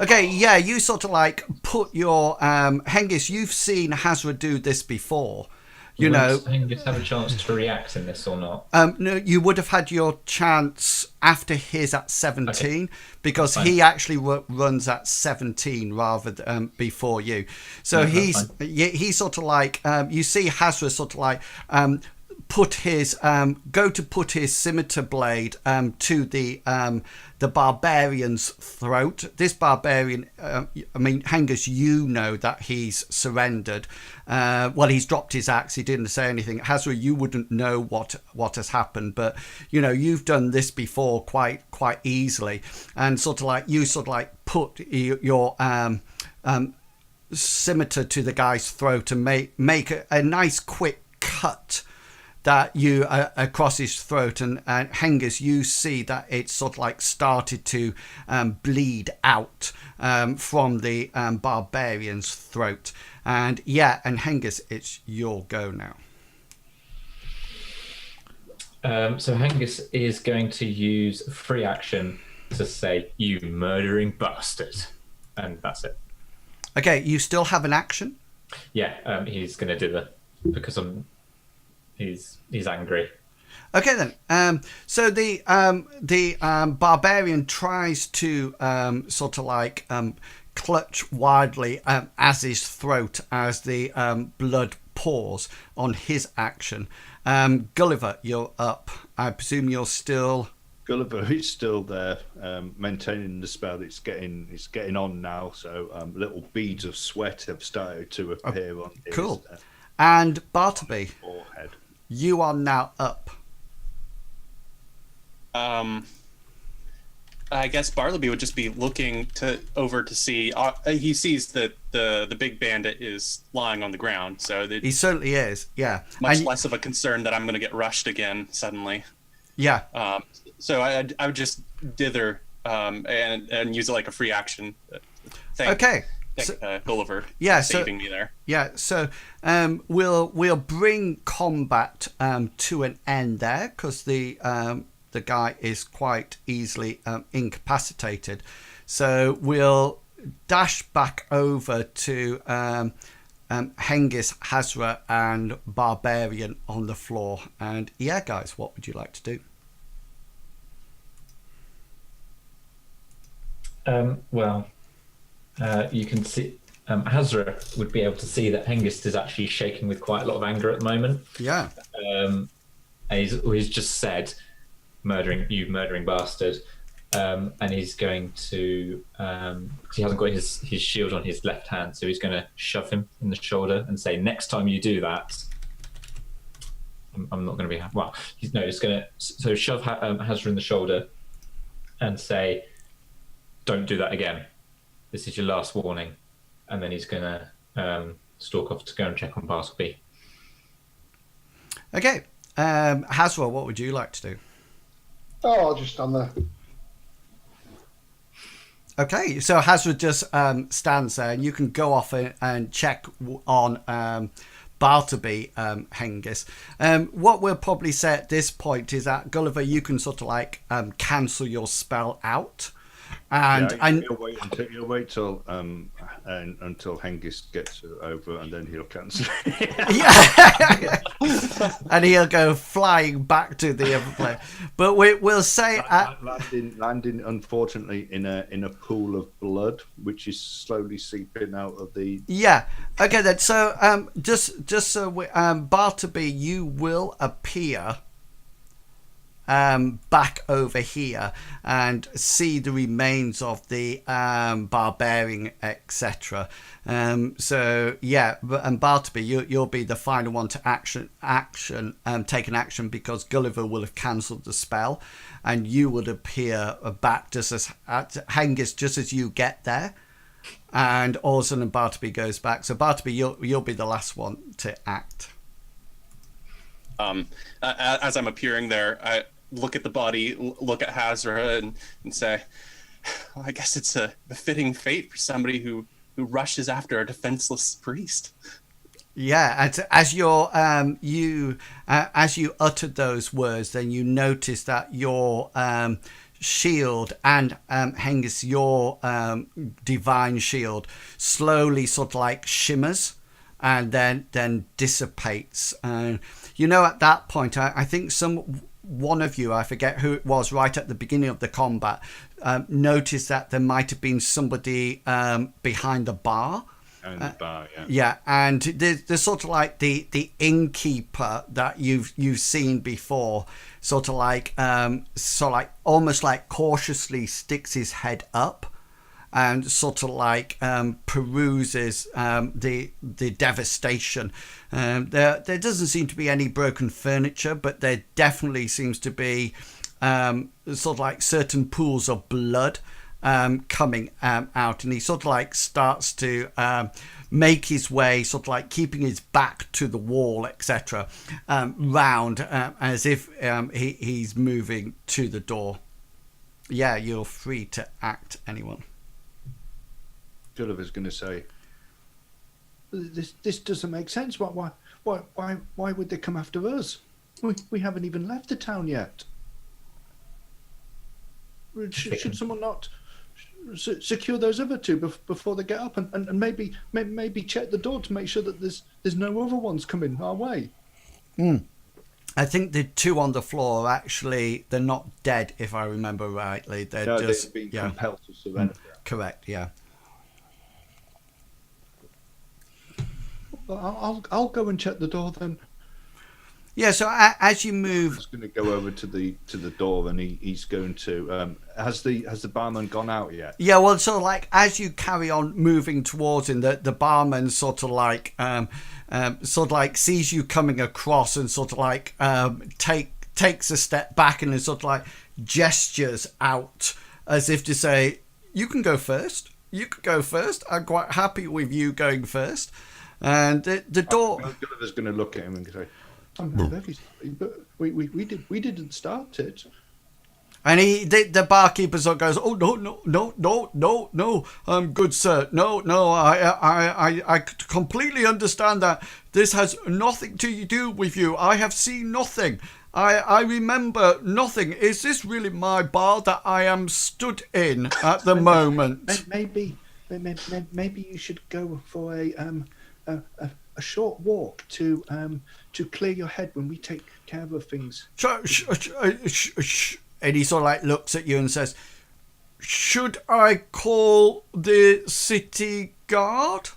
Okay, yeah, you sort of like put your Hengist. You've seen Hazra do this before. You know, Hengist have a chance to react in this or not? No, you would have had your chance after his at 17 because he actually runs at 17 rather than before you. So he's sort of like you see Hazra sort of like put his put his scimitar blade to the barbarian's throat. This barbarian, I mean, Hengist, you know that he's surrendered. Well, he's dropped his axe. He didn't say anything. Hazra, you wouldn't know what has happened, but you know you've done this before quite easily, and sort of like put your scimitar to the guy's throat and make a nice quick cut that you across his throat, and Hengist, you see that it's sort of like started to bleed out from the barbarian's throat. And Hengist, it's your go now. So Hengist is going to use free action to say, "You murdering bastard," and that's it. Okay, you still have an action? Yeah, he's going to do that because he's angry. Okay then. So the barbarian tries to sort of like clutch wildly as his throat as the blood pours on his action. Gulliver, you're up. I presume you're still. Gulliver is still there, maintaining the spell. It's getting on now. So little beads of sweat have started to appear on his cool. And Bartleby, forehead. You are now up. I guess Bartleby would just be looking over to see. He sees that the big bandit is lying on the ground, so he certainly is. Yeah, much less of a concern that I'm going to get rushed again suddenly. Yeah. So I would just dither and use it like a free action. Thank Gulliver for saving me there. Yeah, so we'll bring combat to an end there, because the guy is quite easily incapacitated. So we'll dash back over to Hengist, Hazra, and Barbarian on the floor. And yeah, guys, what would you like to do? You can see Hazra would be able to see that Hengist is actually shaking with quite a lot of anger at the moment. Yeah. And he's just said, murdering bastard. And he's going to, because he hasn't got his shield on his left hand, so he's going to shove him in the shoulder and say, next time you do that, I'm not going to be happy. Well, he's going to shove Hazra in the shoulder and say, don't do that again. This is your last warning. And then he's going to stalk off to go and check on Bartleby. Okay. Hazra, what would you like to do? Oh, I'll just stand there. Okay, so Hazra just stands there, and you can go off and check on Bartleby, Hengist. What we'll probably say at this point is that, Gulliver, you can sort of like cancel your spell out. And you'll wait till until Hengist gets over, and then he'll cancel. Yeah, and he'll go flying back to the other player. But we'll say landing unfortunately in a pool of blood, which is slowly seeping out of the. Yeah. Okay then. So just so Bartleby, you will appear back over here and see the remains of the barbarian, etc. So yeah, and Bartleby, you'll be the final one to take an action, because Gulliver will have cancelled the spell, and you would appear back just as Hengist, just as you get there, and all of a sudden Bartleby goes back. So Bartleby, you'll be the last one to act. As I'm appearing there, I look at the body, look at Hazra, and say, well, I guess it's a befitting fate for somebody who rushes after a defenseless priest. Yeah, and as you uttered those words, then you notice that your shield and Hengist, your divine shield, slowly sort of like shimmers and then dissipates. At that point, I think one of you, I forget who it was, right at the beginning of the combat, noticed that there might have been somebody behind the bar. Yeah, and there's sort of like the innkeeper that you've seen before, sort of like almost like cautiously sticks his head up and sort of like peruses the devastation. There doesn't seem to be any broken furniture, but there definitely seems to be sort of like certain pools of blood coming out, and he sort of like starts to make his way, sort of like keeping his back to the wall, etc., round as if he's moving to the door. Yeah, you're free to act, anyone. Gulliver's going to say, "This doesn't make sense. Why would they come after us? We haven't even left the town yet. Should someone not secure those other two before they get up, and maybe check the door to make sure that there's no other ones coming our way?" I think the two on the floor they're not dead, if I remember rightly. They've been compelled to surrender. Correct. Yeah. I'll go and check the door then. Yeah. So as you move, he's going to go over to the door, and he's going to. Has the barman gone out yet? Yeah. Well, sort of like as you carry on moving towards him, the barman sort of like sees you coming across and sort of like takes a step back and then sort of like gestures out as if to say, "You can go first. You can go first. I'm quite happy with you going first." And the door. Gulliver's going to look at him and say, I'm very sorry, but we didn't start it. And the barkeeper sort of goes, "Oh no, good sir, no, I completely understand that this has nothing to do with you. I have seen nothing. I remember nothing. Is this really my bar that I am stood in at the moment?" Maybe you should go for a short walk to clear your head when we take care of things. And he sort of like looks at you and says, "Should I call the city guard?"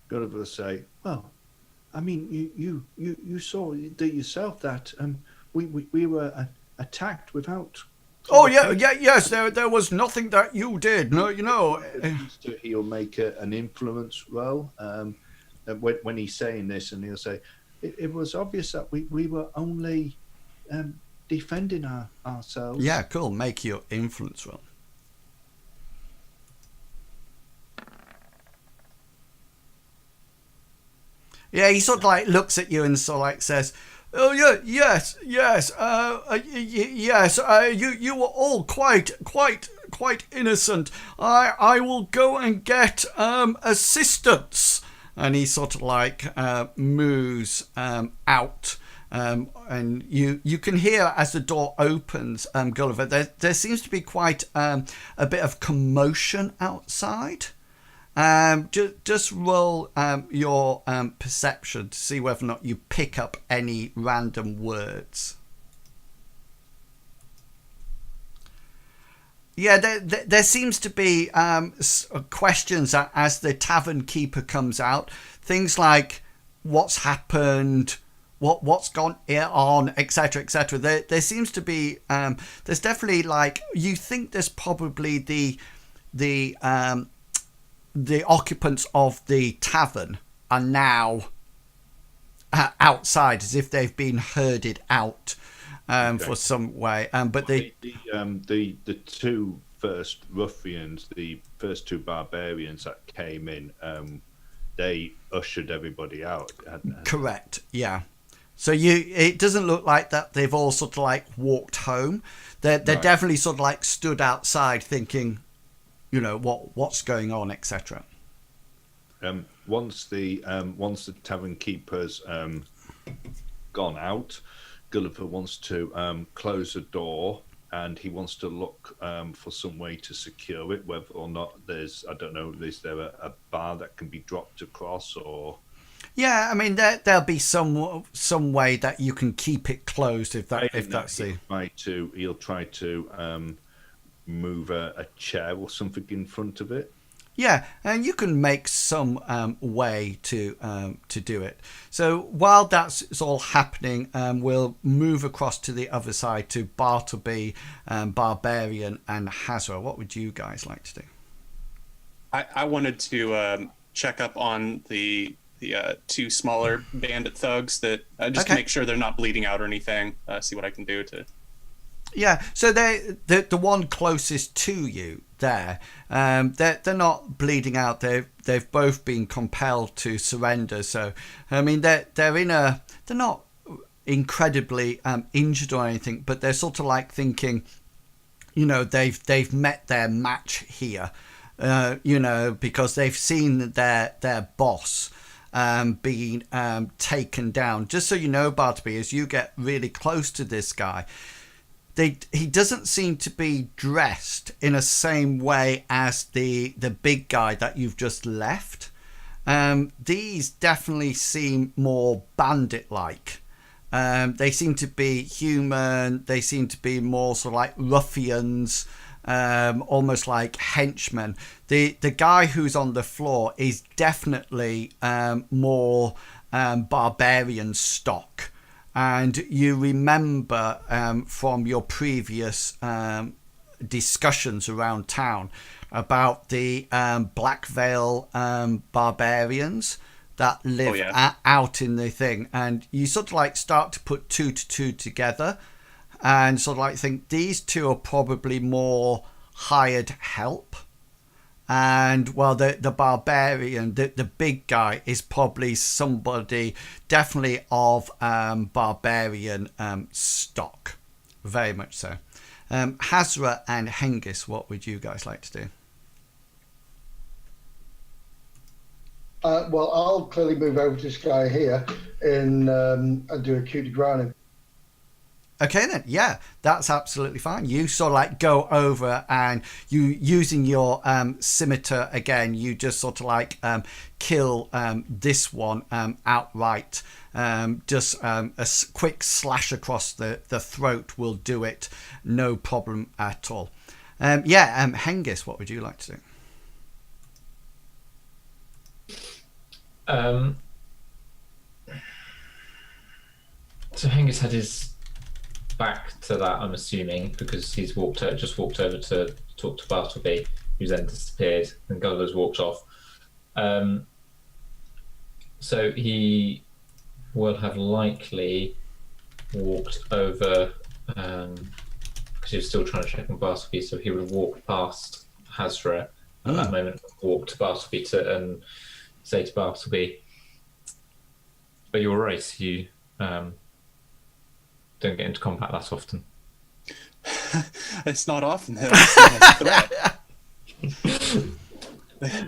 Gulliver will say, "Well, I mean, you saw yourself that we were attacked without." Oh yes. There was nothing that you did. No, He'll make an influence roll when he's saying this, and he'll say, "It was obvious that we were only defending ourselves." Yeah, cool. Make your influence roll. Yeah, he sort of like looks at you and sort of like says, "Oh yeah, yes. Yes. You were all quite innocent. I will go and get assistance." And he sort of like moves out. And you can hear as the door opens, Gulliver, there seems to be quite a bit of commotion outside. Just roll your perception to see whether or not you pick up any random words. Yeah, there seems to be questions as the tavern keeper comes out. Things like what's happened, what's gone on, etc., etc. There seems to be there's definitely like you think there's probably the occupants of the tavern are now outside as if they've been herded out for some way. But the two first ruffians, the first two barbarians that came in, they ushered everybody out. Correct. Yeah. So it doesn't look like that they've all sort of like walked home. They're Right. definitely sort of like stood outside thinking, what's going on, etc. Once the tavern keeper's gone out, Gulliver wants to close the door, and he wants to look for some way to secure it. Whether or not is there a bar that can be dropped across, or? Yeah, I mean there'll be some way that you can keep it closed if that's the. He'll try to move a chair or something in front of it. Yeah, and you can make some way to do it. So while that's all happening, we'll move across to the other side to Bartleby, Barbarian, and Hazra. What would you guys like to do? I wanted to check up on the two smaller bandit thugs that just to make sure they're not bleeding out or anything. See what I can do to. Yeah, so the one closest to you there, they're not bleeding out. They've both been compelled to surrender. So I mean they're not incredibly injured or anything, but they're sort of like thinking, they've met their match here, because they've seen their boss being taken down. Just so you know, Bartleby, as you get really close to this guy, he doesn't seem to be dressed in the same way as the big guy that you've just left. These definitely seem more bandit-like. They seem to be human. They seem to be more sort of like ruffians, almost like henchmen. The guy who's on the floor is definitely more barbarian stock. And you remember from your previous discussions around town about the Black Veil barbarians that live out in the thing. And you sort of like start to put two to two together and sort of like think these two are probably more hired help. and well, the barbarian, the big guy, is probably somebody definitely of barbarian stock, very much so. Hazra and Hengist, what would you guys like to do? Well, I'll clearly move over to this guy here and do a coup de grace on him. Okay then, yeah, that's absolutely fine. You sort of like go over and you, using your scimitar again, you just sort of like kill this one outright. Just a quick slash across the throat will do it, no problem at all. Hengist, what would you like to do? So Hengist had his back to that, I'm assuming, because he's just walked over to talk to Bartleby, who's then disappeared, and Gulliver's walked off. So he will have likely walked over, because he was still trying to check on Bartleby, so he would have walked past Hazra at that moment, walked to Bartleby and say to Bartleby, "But you're right, you don't get into combat that often." It's not often that I see a threat.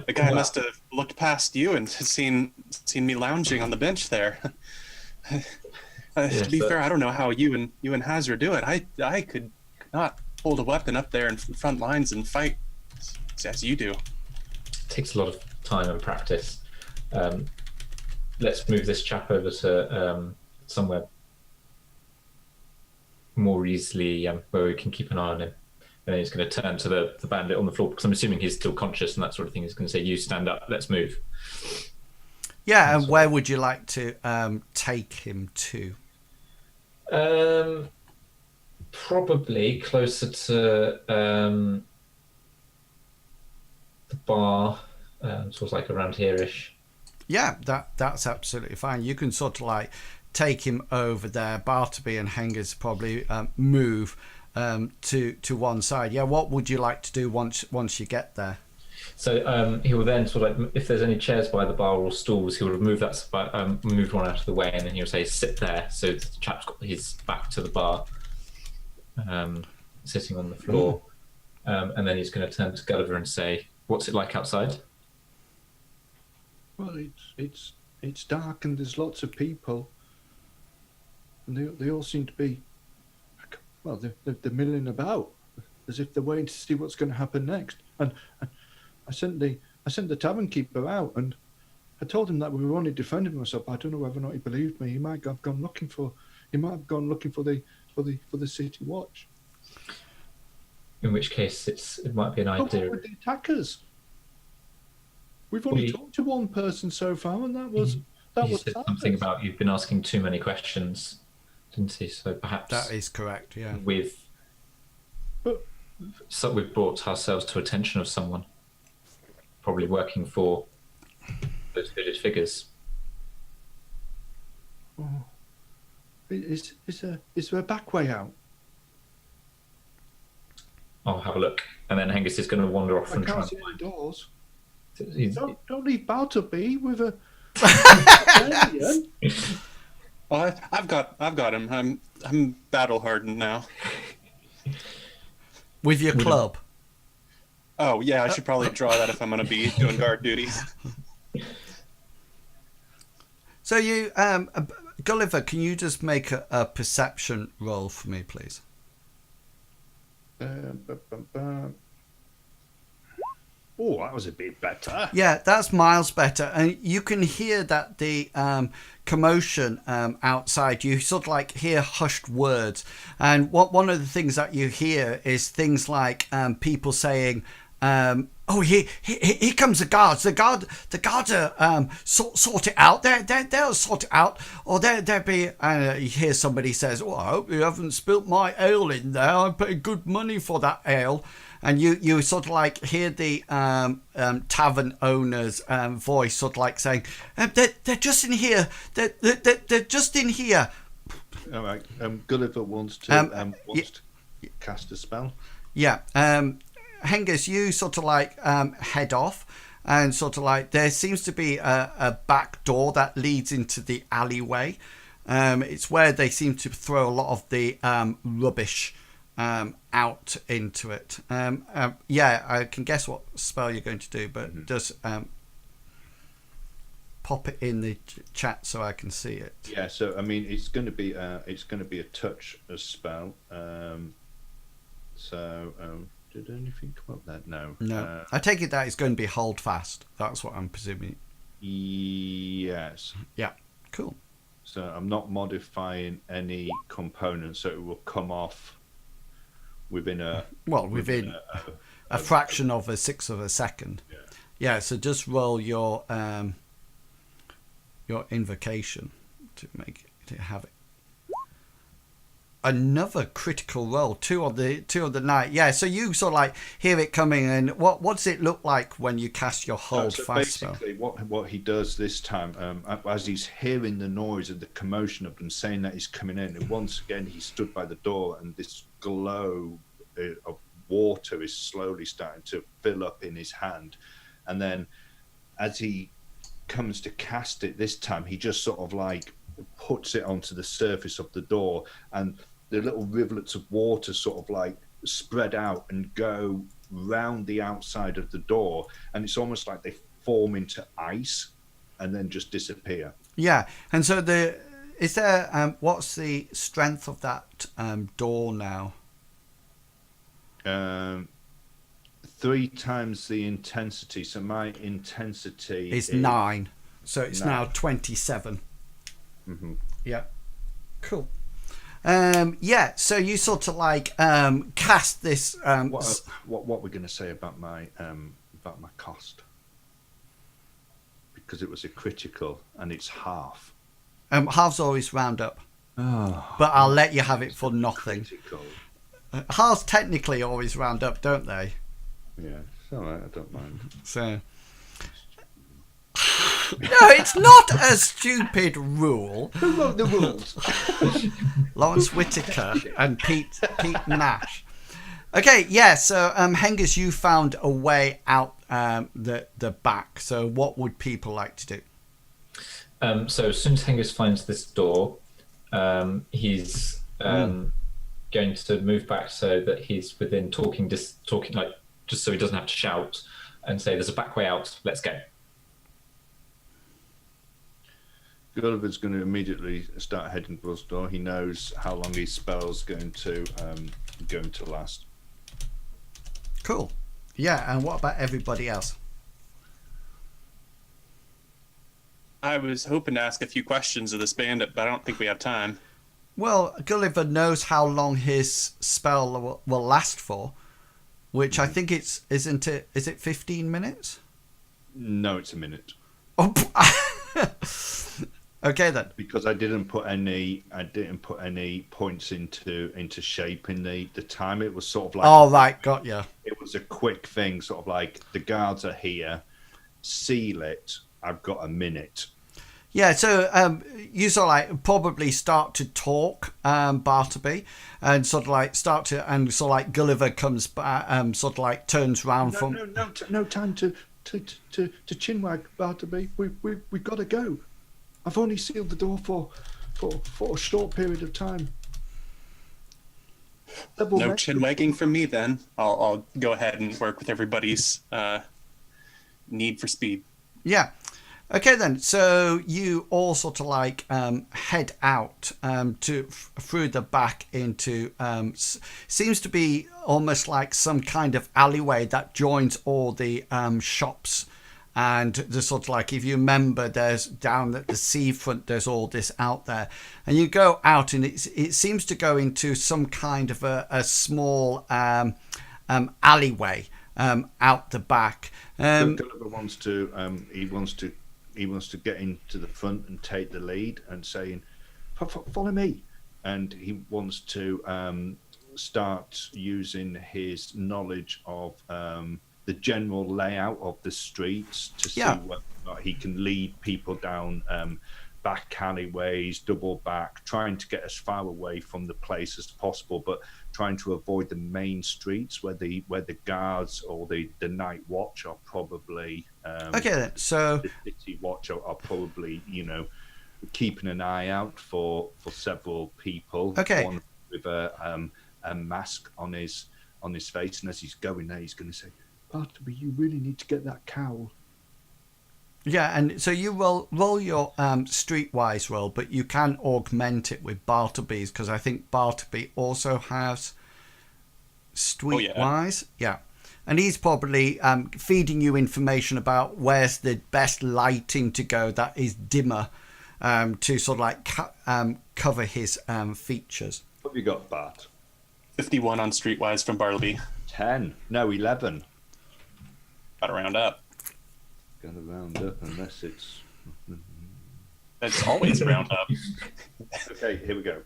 The guy must have looked past you and seen me lounging on the bench there. To be fair, I don't know how you and Hazra do it. I could not hold a weapon up there in front lines and fight as you do. It takes a lot of time and practice. Let's move this chap over to somewhere more easily where we can keep an eye on him. And then he's going to turn to the bandit on the floor, because I'm assuming he's still conscious and that sort of thing. He's going to say, "You stand up, let's move." Yeah, and where would you like to take him to? Probably closer to the bar, sort of like around here-ish. Yeah, that's absolutely fine. You can sort of like take him over there. Bartleby and Hengist probably move to one side. Yeah, what would you like to do once you get there? So he will then sort of like, if there's any chairs by the bar or stools, he will move moved one out of the way, and then he'll say, "Sit there." So the chap's got his back to the bar, sitting on the floor, and then he's going to turn to Gulliver and say, "What's it like outside?" Well, it's dark and there's lots of people, and they all seem to be, well, they're milling about as if they're waiting to see what's going to happen next. And I sent the tavern keeper out, and I told him that we were only defending ourselves. I don't know whether or not he believed me. He might have gone looking for the city watch. In which case, it might be an idea. With the attackers. We've only talked to one person so far, and that was said something about you've been asking too many questions, didn't he? So perhaps that is correct. Yeah, we've brought ourselves to attention of someone, probably working for those hooded figures. Oh. Is there a back way out? I'll have a look, and then Hengist is going to wander off and try and find any doors. Don't leave Bartleby with a. Well, I've got him. I'm battle hardened now. With your club. Oh yeah, I should probably draw that if I'm going to be doing guard duty. So you, Gulliver, can you just make a perception roll for me, please? Oh, that was a bit better. Yeah, that's miles better. And you can hear that the commotion outside. You sort of like hear hushed words. And one of the things that you hear is things like people saying, "Oh, here comes the guards. The guards are sort it out. They'll sort it out." Or they'll be. You hear somebody says, "Oh, I hope you haven't spilt my ale in there. I paid good money for that ale." And you sort of like hear the tavern owner's voice sort of like saying, "They're just in here. They're just in here." All right. Gulliver wants to cast a spell. Yeah. Hengist, you sort of like head off, and sort of like there seems to be a back door that leads into the alleyway. It's where they seem to throw a lot of the rubbish out into it. Yeah, I can guess what spell you're going to do, but just pop it in the chat so I can see it. Yeah, so I mean, it's going to be a touch spell. Did anything come up there? No. No, I take it that it's going to be hold fast. That's what I'm presuming. Yes. Yeah, cool. So I'm not modifying any components, so it will come off within a fraction of a sixth of a second. Yeah. So just roll your invocation to make it to have it. Another critical roll, two of the night. Yeah, so you sort of like hear it coming, and what does it look like when you cast your hold fast spell? Basically, what he does this time, as he's hearing the noise and the commotion of them saying that he's coming in, and once again he stood by the door, and this glow of water is slowly starting to fill up in his hand, and then as he comes to cast it this time, he just sort of like puts it onto the surface of the door, and the little rivulets of water sort of like spread out and go round the outside of the door, and it's almost like they form into ice and then just disappear. Yeah, and so what's the strength of that door now? 3 times the intensity. So my intensity is 9, so it's 9. Now 27. Mm-hmm. Yeah, cool. Yeah, so you sort of like cast this. What we're going to say about my cost, because it was a critical and it's half. Halves always round up, but I'll let you have it for nothing. Critical. Halves technically always round up, don't they? Yeah, it's all right. I don't mind. So. No, it's not a stupid rule. Who wrote the rules? Lawrence Whitaker and Pete Nash. Okay, yeah. So, Hengist, you found a way out the back. So, what would people like to do? So, as soon as Hengist finds this door, he's going to move back so that he's within talking, like just so he doesn't have to shout, and say, "There's a back way out. Let's go." Gulliver's going to immediately start heading towards the door. He knows how long his spell's going to last. Cool. Yeah, and what about everybody else? I was hoping to ask a few questions of this bandit, but I don't think we have time. Well, Gulliver knows how long his spell will last for, which I think is it 15 minutes? No, it's a minute. Oh, okay then. Because I didn't put any points into shaping the time. It was sort of like, oh right, got you. It was a quick thing, sort of like the guards are here, seal it. I've got a minute. Yeah, so you sort of like probably start to talk, Bartleby, and sort of like Gulliver comes back, sort of like turns round no time to chinwag, Bartleby. We got to go. I've only sealed the door for a short period of time. No chin wagging from me then. I'll go ahead and work with everybody's need for speed. Yeah. Okay then. So you all sort of like head out through the back into seems to be almost like some kind of alleyway that joins all the shops. And the sort of like, if you remember, there's down at the seafront, there's all this out there. And you go out and it seems to go into some kind of a small alleyway out the back. Gulliver wants to, he wants to get into the front and take the lead and saying, follow me. And he wants to start using his knowledge of the general layout of the streets to see whether or not he can lead people down back alleyways, double back, trying to get as far away from the place as possible, but trying to avoid the main streets where the guards or the night watch are probably Okay, then. So the city watch are probably keeping an eye out for several people. Okay. One with a mask on his face, and as he's going there, he's going to say, "Bartleby, you really need to get that cowl." yeah, and so you roll your streetwise roll, but you can augment it with Bartleby's, because I think Bartleby also has streetwise. Yeah. And he's probably feeding you information about where's the best lighting to go that is dimmer, to sort of like cover his features. What have you got, Bart? 51 on Streetwise from Bartleby. 10. No, 11. Got to round up. Got to round up unless it's... That's always round up. Okay, here we go.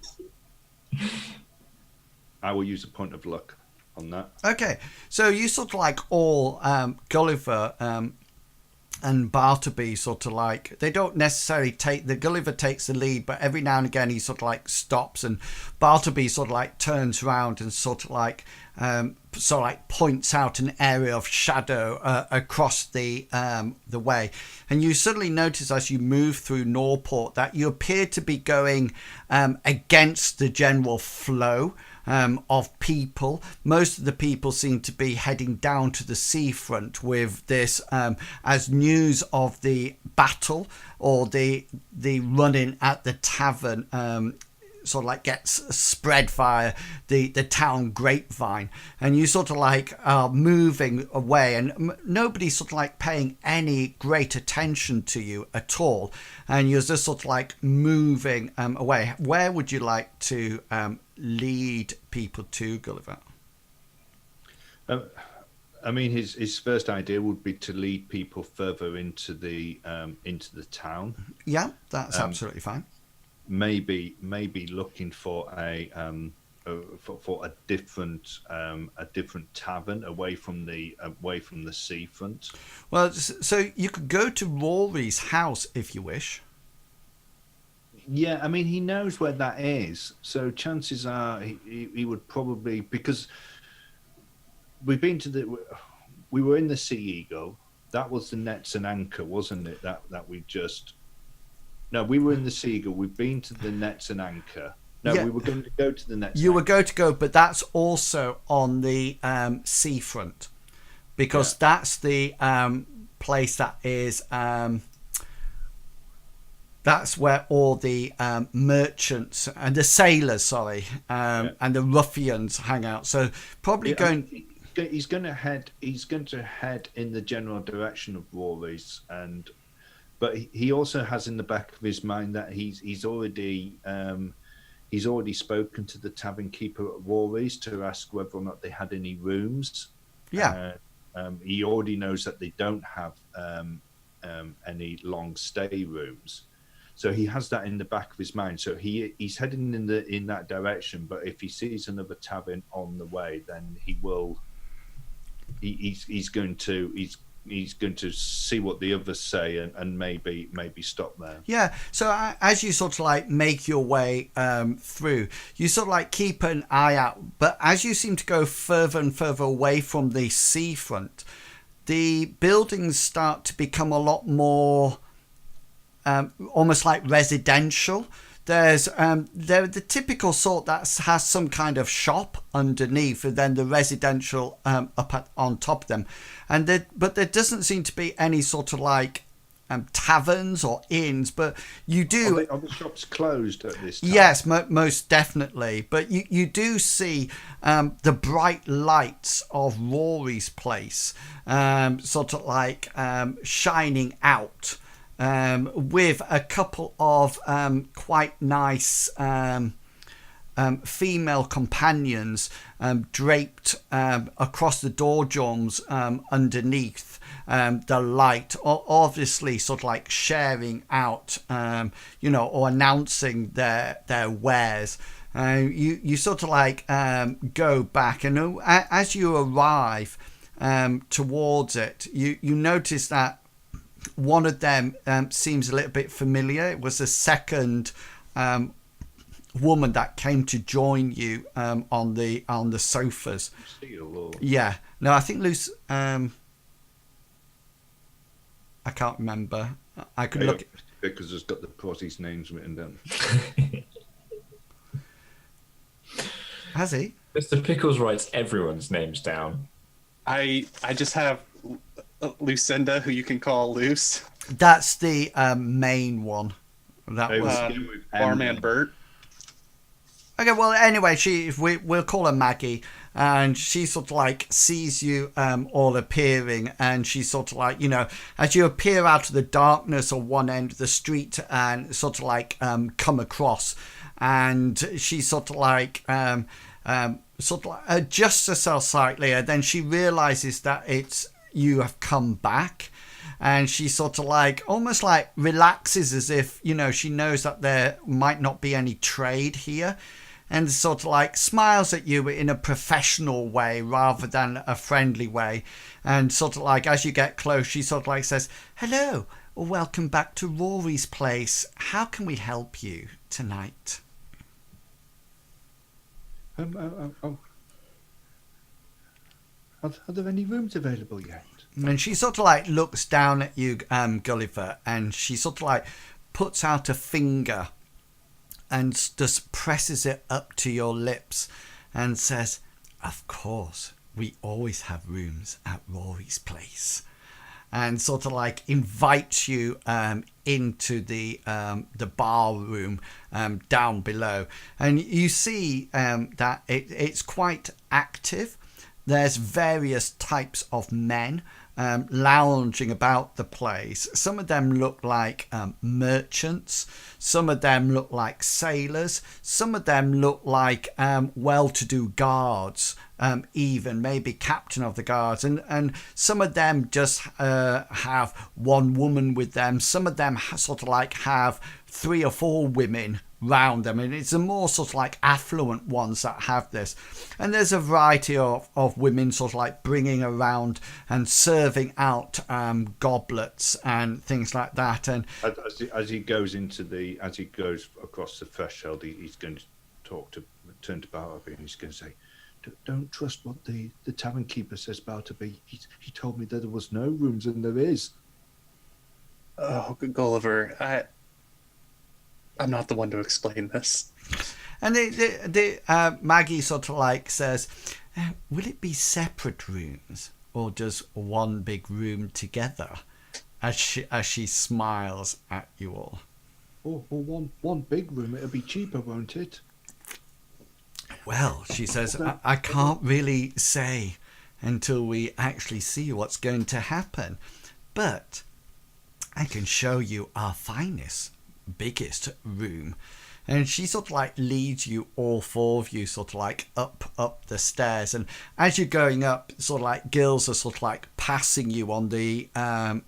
I will use a point of luck on that. Okay, so you sort of like all Gulliver and Bartleby sort of like, they don't necessarily the Gulliver takes the lead, but every now and again he sort of like stops, and Bartleby sort of like turns around and sort of like points out an area of shadow across the way, and you suddenly notice as you move through NorPort that you appear to be going against the general flow of people. Most of the people seem to be heading down to the seafront with this as news of the battle or the run-in at the tavern sort of like gets spread via the town grapevine, and you sort of like are moving away, and nobody's sort of like paying any great attention to you at all, and you're just sort of like moving away. Where would you like to lead people to, Gulliver? I mean, his first idea would be to lead people further into the town. Yeah, that's absolutely fine. Maybe looking for a different tavern away from the seafront. Well, so you could go to Rory's house if you wish. Yeah, I mean, he knows where that is, so chances are he would probably, because we were in the Sea Eagle. That was the Nets and Anchor, wasn't it? That we just. No, we were in the Sea Eagle. We've been to the Nets and Anchor. No, yeah. We were going to go to the Nets. You were going to go, but that's also on the seafront, because that's the place that is. That's where all the merchants and the sailors, and the ruffians hang out. So probably going. He's going to head in the general direction of Rory's, but he also has in the back of his mind that he's already spoken to the tavern keeper at Rory's to ask whether or not they had any rooms. Yeah. He already knows that they don't have any long stay rooms. So he has that in the back of his mind. So he's heading in that direction. But if he sees another tavern on the way, then he will. He's going to see what the others say and maybe stop there. Yeah. So as you sort of like make your way through, you sort of like keep an eye out. But as you seem to go further and further away from the seafront, the buildings start to become a lot more. Almost like residential. They're the typical sort that has some kind of shop underneath, and then the residential on top of them. But there doesn't seem to be any sort of like taverns or inns. But you do. Are the shops closed at this time? Yes, most definitely. But you do see the bright lights of Rory's place, sort of like shining out. With a couple of quite nice female companions draped across the door jorms underneath the light, obviously sort of like sharing out, or announcing their wares. You sort of like go back, and as you arrive towards it, you notice that one of them seems a little bit familiar. It was the second woman that came to join you on the sofas. Yeah. No, I think Luce. I can't remember. I could look. Because it's got the party's names written down. Has he? Mr. Pickles writes everyone's names down. I just have Lucinda, who you can call Luce. That's the main one. That was Barman Bert. okay. Well, anyway, we'll call her Maggie, and she sort of like sees you all appearing, and she sort of like, you know, as you appear out of the darkness on one end of the street and sort of like come across, and she sort of like adjusts herself slightly, and then she realizes that it's you have come back, and she sort of like almost like relaxes as if, you know, she knows that there might not be any trade here, and sort of like smiles at you in a professional way rather than a friendly way, and sort of like as you get close, she sort of like says, "Hello, welcome back to Rory's place. How can we help you tonight?" Are there any rooms available yet? And she sort of like looks down at you, Gulliver, and she sort of like puts out a finger and just presses it up to your lips and says, "Of course, we always have rooms at Rory's place," and sort of like invites you into the bar room down below. And you see that it's quite active. There's various types of men lounging about the place. Some of them look like merchants. Some of them look like sailors. Some of them look like well-to-do guards, even maybe captain of the guards. And some of them just have one woman with them. Some of them sort of like have 3 or 4 women round them, and it's the more sort of like affluent ones that have this. And there's a variety of women sort of like bringing around and serving out goblets and things like that. And as he goes across the threshold, he's going to turn to Bartleby, and he's going to say, "Don't trust what the tavern keeper says, Bartleby. He told me that there was no rooms, and there is." Oh, good Gulliver. I'm not the one to explain this. And Maggie sort of like says, "Will it be separate rooms or just one big room together?" As she smiles at you all. Or one big room. It'll be cheaper, won't it? Well, she says, I can't really say until we actually see what's going to happen, but I can show you our finest, biggest room. And she sort of like leads you, all 4 of you, sort of like up the stairs. And as you're going up, sort of like girls are sort of like passing you on the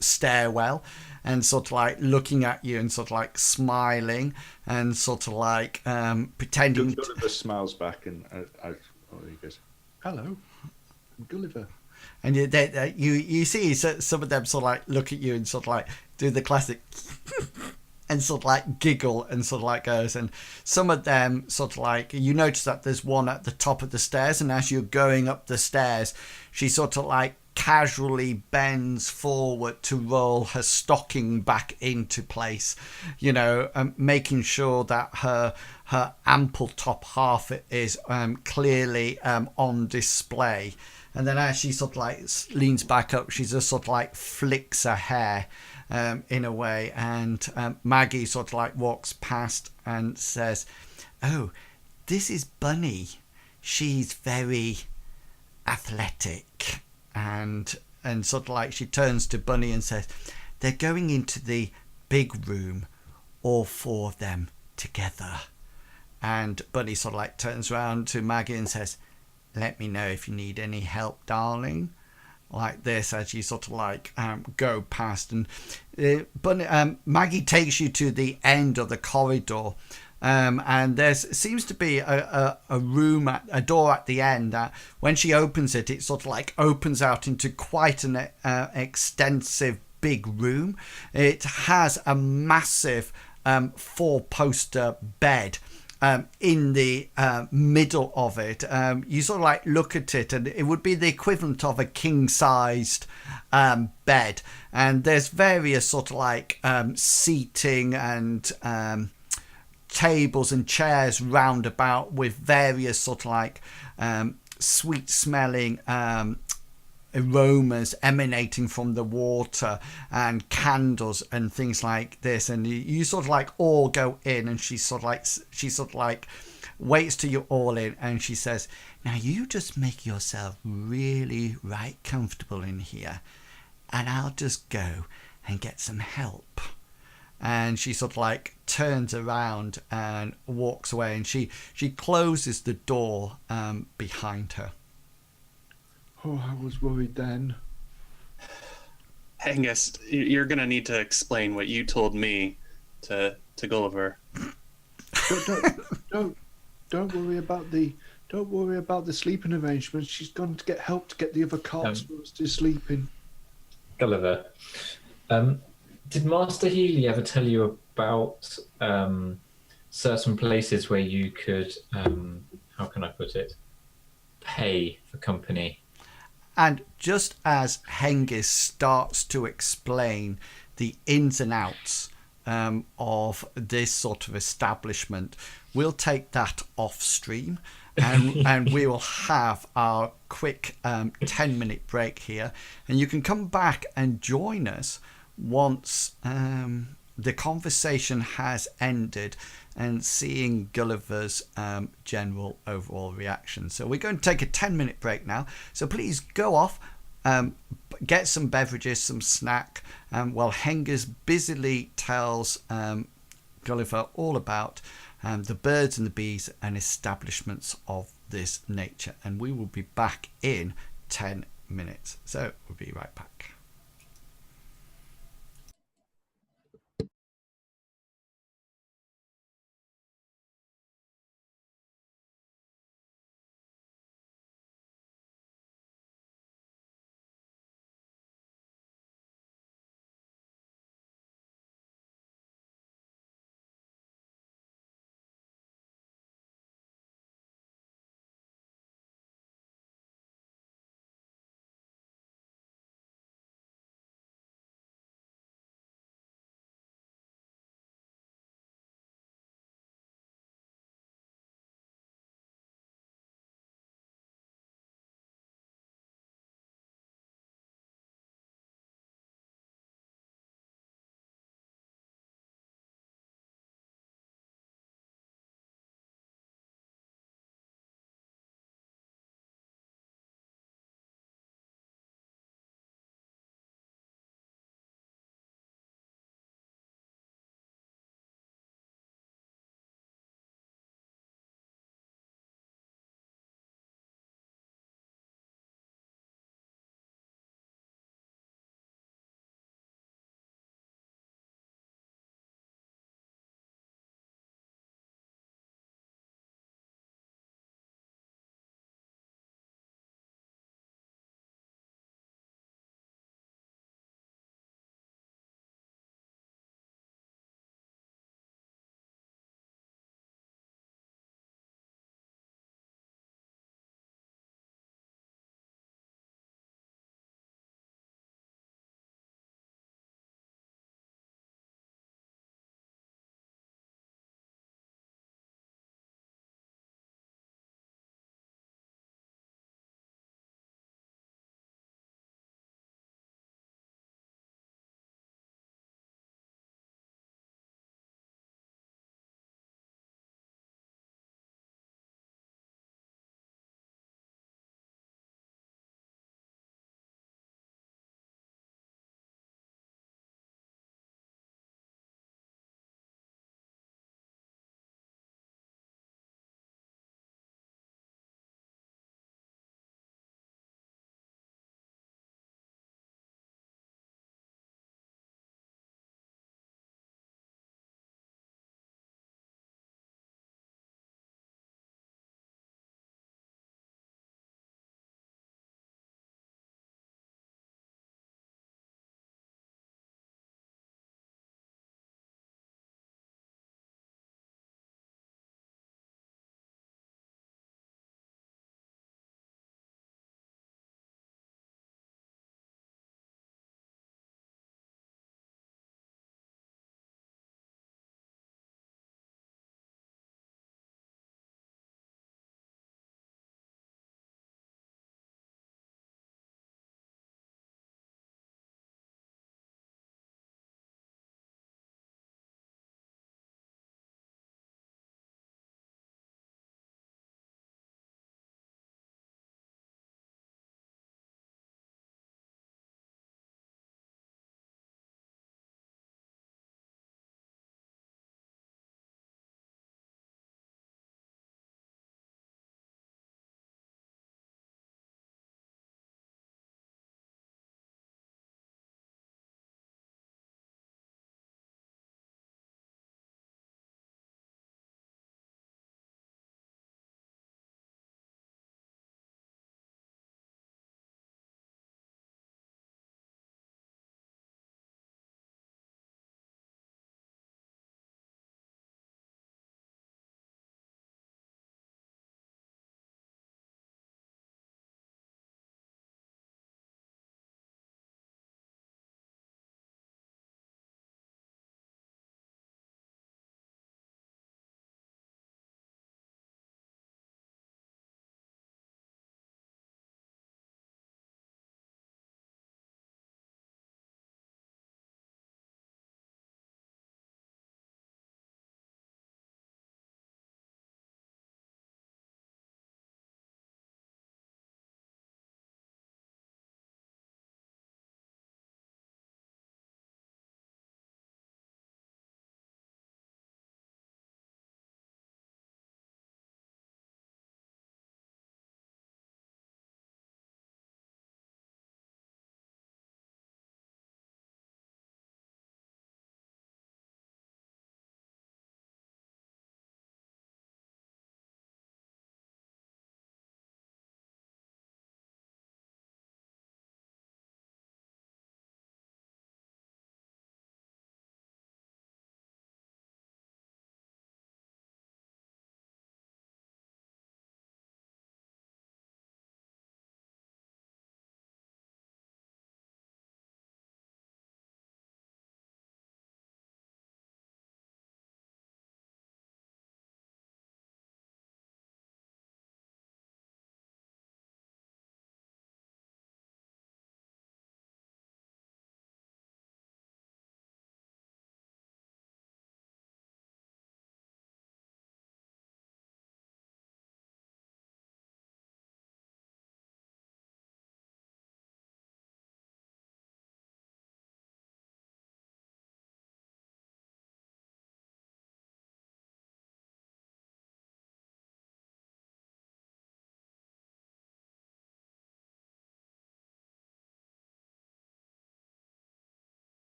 stairwell and sort of like looking at you and sort of like smiling and sort of like pretending. Gulliver smiles back and he goes, "Hello, I'm Gulliver." And you see some of them sort of like look at you and sort of like do the classic and sort of like giggle and sort of like goes. And some of them sort of like, you notice that there's one at the top of the stairs, and as you're going up the stairs, she sort of like casually bends forward to roll her stocking back into place, you know, making sure that her ample top half is clearly on display. And then as she sort of like leans back up, she just sort of like flicks her hair in a way. And Maggie sort of like walks past and says, "Oh, this is Bunny. She's very athletic." And sort of like she turns to Bunny and says, "They're going into the big room, all 4 of them together." And Bunny sort of like turns around to Maggie and says, "Let me know if you need any help, darling." Like this, as you sort of like go past. And Maggie takes you to the end of the corridor. And there seems to be a room, a door at the end that when she opens it, it sort of like opens out into quite an extensive big room. It has a massive 4-poster bed in the middle of it. You sort of like look at it and it would be the equivalent of a king-sized bed. And there's various sort of like seating and tables and chairs round about with various sort of like sweet smelling aromas emanating from the water and candles and things like this. And you sort of like all go in, and she sort of like waits till you're all in, and she says, now you just make yourself really right comfortable in here, and I'll just go and get some help. And she sort of like turns around and walks away, and she closes the door behind her. Oh, I was worried then. Angus, you're going to need to explain what you told me to Gulliver. Don't worry about the sleeping arrangements. She's gone to get help to get the other cots who are still sleeping. Gulliver, did Master Healy ever tell you about certain places where you could, how can I put it, pay for company? And just as Hengist starts to explain the ins and outs of this sort of establishment, we'll take that off stream and we will have our quick 10-minute break here. And you can come back and join us once the conversation has ended and seeing Gulliver's general overall reaction. So we're going to take a 10-minute break now. So please go off, get some beverages, some snack, while Hengist busily tells Gulliver all about the birds and the bees and establishments of this nature. And we will be back in 10 minutes. So we'll be right back.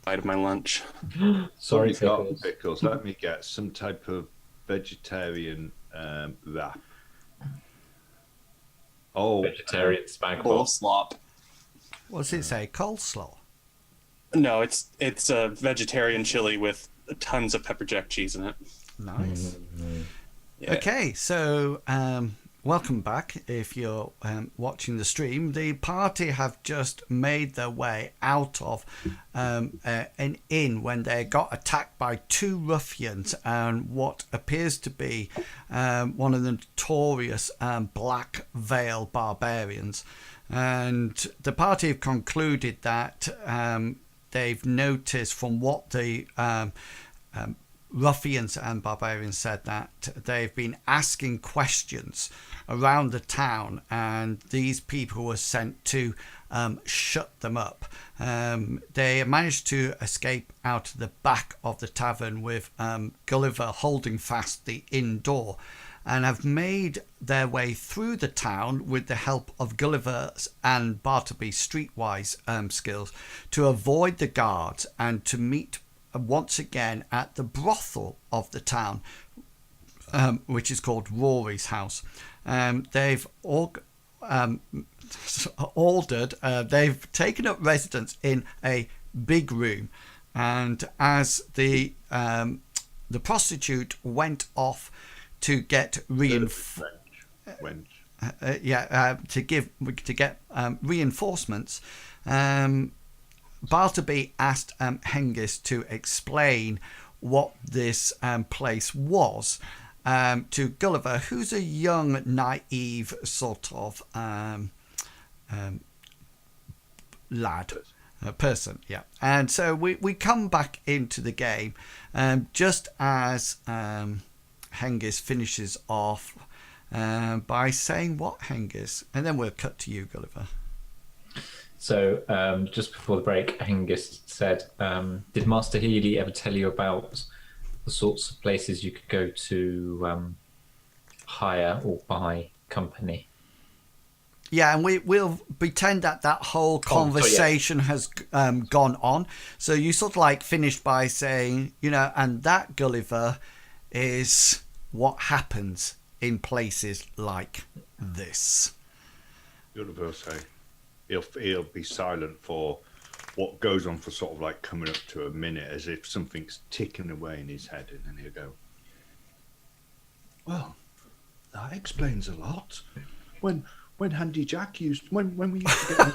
bite of my lunch. Sorry, What you got, Pickles. Pickles. Let me get some type of vegetarian wrap. Oh, Vegetarian spag bol. Coleslaw. What does it say? Coleslaw. No, it's a vegetarian chili with tons of pepper jack cheese in it. Nice. Yeah. Okay, so welcome back. If you're watching the stream, the party have just made their way out of an inn when they got attacked by two ruffians and what appears to be one of the notorious Black Veil barbarians. And the party have concluded that they've noticed from what the ruffians and barbarians said, that they've been asking questions around the town, and these people were sent to shut them up. They managed to escape out of the back of the tavern with Gulliver holding fast the inn door, and have made their way through the town with the help of Gulliver's and Bartleby's streetwise skills to avoid the guards and to meet once again at the brothel of the town, which is called Rory's House. They've they've taken up residence in a big room, and as the prostitute went off to get reinforcements, Bartleby asked Hengist to explain what this place was to Gulliver, who's a young, naive sort of person. Yeah. And so we come back into the game just as Hengist finishes off by saying what, Hengist? And then we'll cut to you, Gulliver. So just before the break, Hengist said, did Master Healy ever tell you about the sorts of places you could go to hire or buy company? Yeah, and we'll pretend that whole conversation has gone on. So you sort of like finished by saying, and that, Gulliver, is what happens in places like this. Gulliver will say, he'll be silent for what goes on for sort of like coming up to a minute, as if something's ticking away in his head, and then he'll go, well, that explains a lot. When Handy Jack when we used to get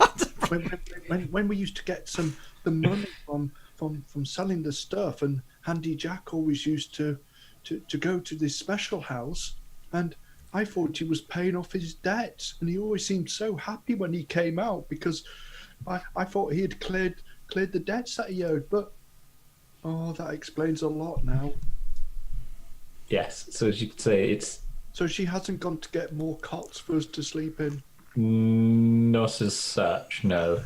when we used to get the money from selling the stuff, and Handy Jack always used to go to this special house, and I thought he was paying off his debts, and he always seemed so happy when he came out, because I thought he had cleared the debts that he owed. But that explains a lot now. Yes, so as you could say, it's... So she hasn't gone to get more cots for us to sleep in? Not as such, no.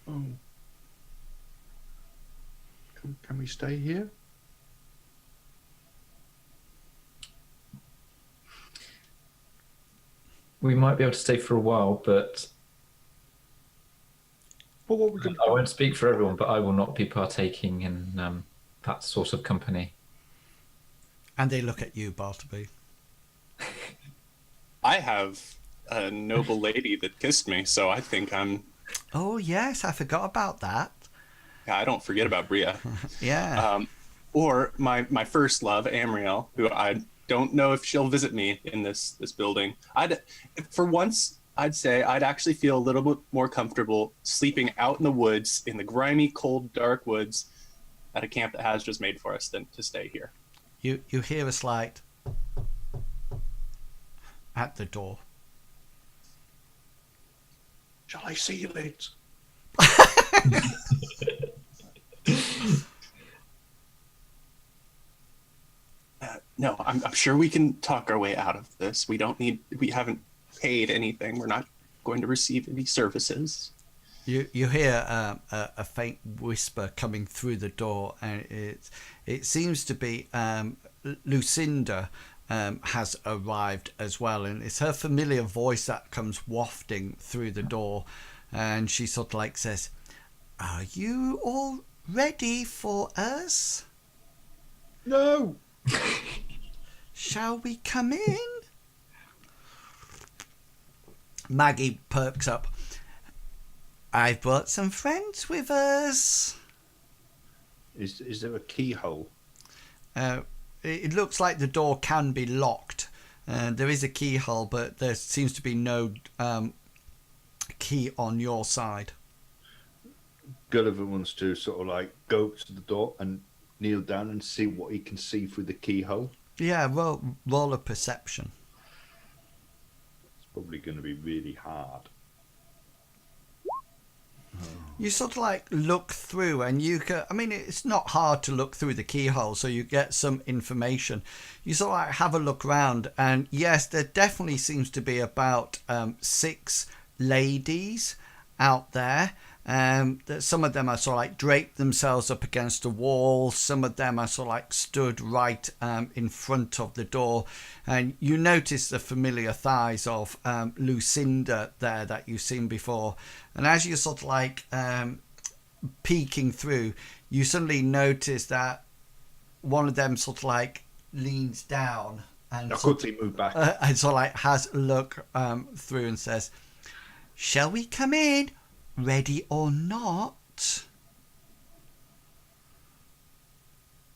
Oh. Can we stay here? We might be able to stay for a while, but Well, what we can... I won't speak for everyone, but I will not be partaking in that sort of company. And they look at you, Bartleby. I have a noble lady that kissed me, so I think I'm... Oh, yes, I forgot about that. I don't forget about Bria. Yeah. Or my first love, Amriel, who I don't know if she'll visit me in this building. For once, I'd say I'd actually feel a little bit more comfortable sleeping out in the woods, in the grimy, cold, dark woods, at a camp that has just made for us than to stay here. You hear a slight at the door. Shall I see you later? No, I'm sure we can talk our way out of this. We haven't paid anything. We're not going to receive any services. You hear a faint whisper coming through the door, and it seems to be Lucinda has arrived as well, and it's her familiar voice that comes wafting through the door, and she sort of like says, Are you all ready for us? No. Shall we come in? Maggie perks up. I've brought some friends with us. Is there a keyhole? It looks like the door can be locked. There is a keyhole, but there seems to be no key on your side. Gulliver wants to sort of like go to the door and kneel down and see what he can see through the keyhole. Yeah, roll a perception. It's probably going to be really hard. You sort of like look through and you can, I mean, it's not hard to look through the keyhole, so you get some information. You sort of like have a look around, and yes, there definitely seems to be about 6 ladies out there. Some of them are sort of like draped themselves up against a wall. Some of them are sort of like stood right in front of the door. And you notice the familiar thighs of Lucinda there that you've seen before. And as you're sort of like peeking through, you suddenly notice that one of them sort of like leans down and quickly move back. And sort of like has a look through and says, "Shall we come in? Ready or not?"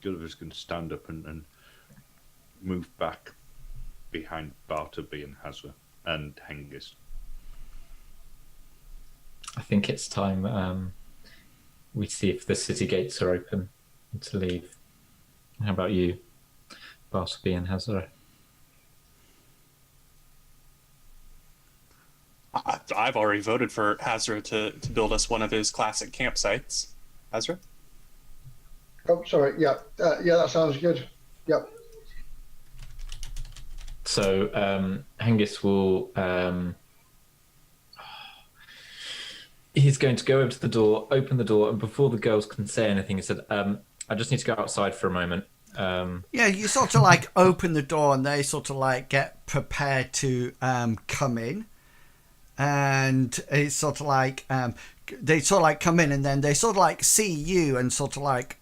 Gulliver's going to stand up and move back behind Bartleby and Hazra and Hengist. I think it's time we see if the city gates are open to leave. How about you, Bartleby and Hazra? I've already voted for Hazra to build us one of his classic campsites. Hazra? Oh, sorry. Yeah, that sounds good. Yep. So Hengist will... he's going to go over to the door, open the door, and before the girls can say anything, he said, I just need to go outside for a moment. Yeah, you sort of like open the door and they sort of like get prepared to come in. And it's sort of like they sort of like come in and then they sort of like see you and sort of like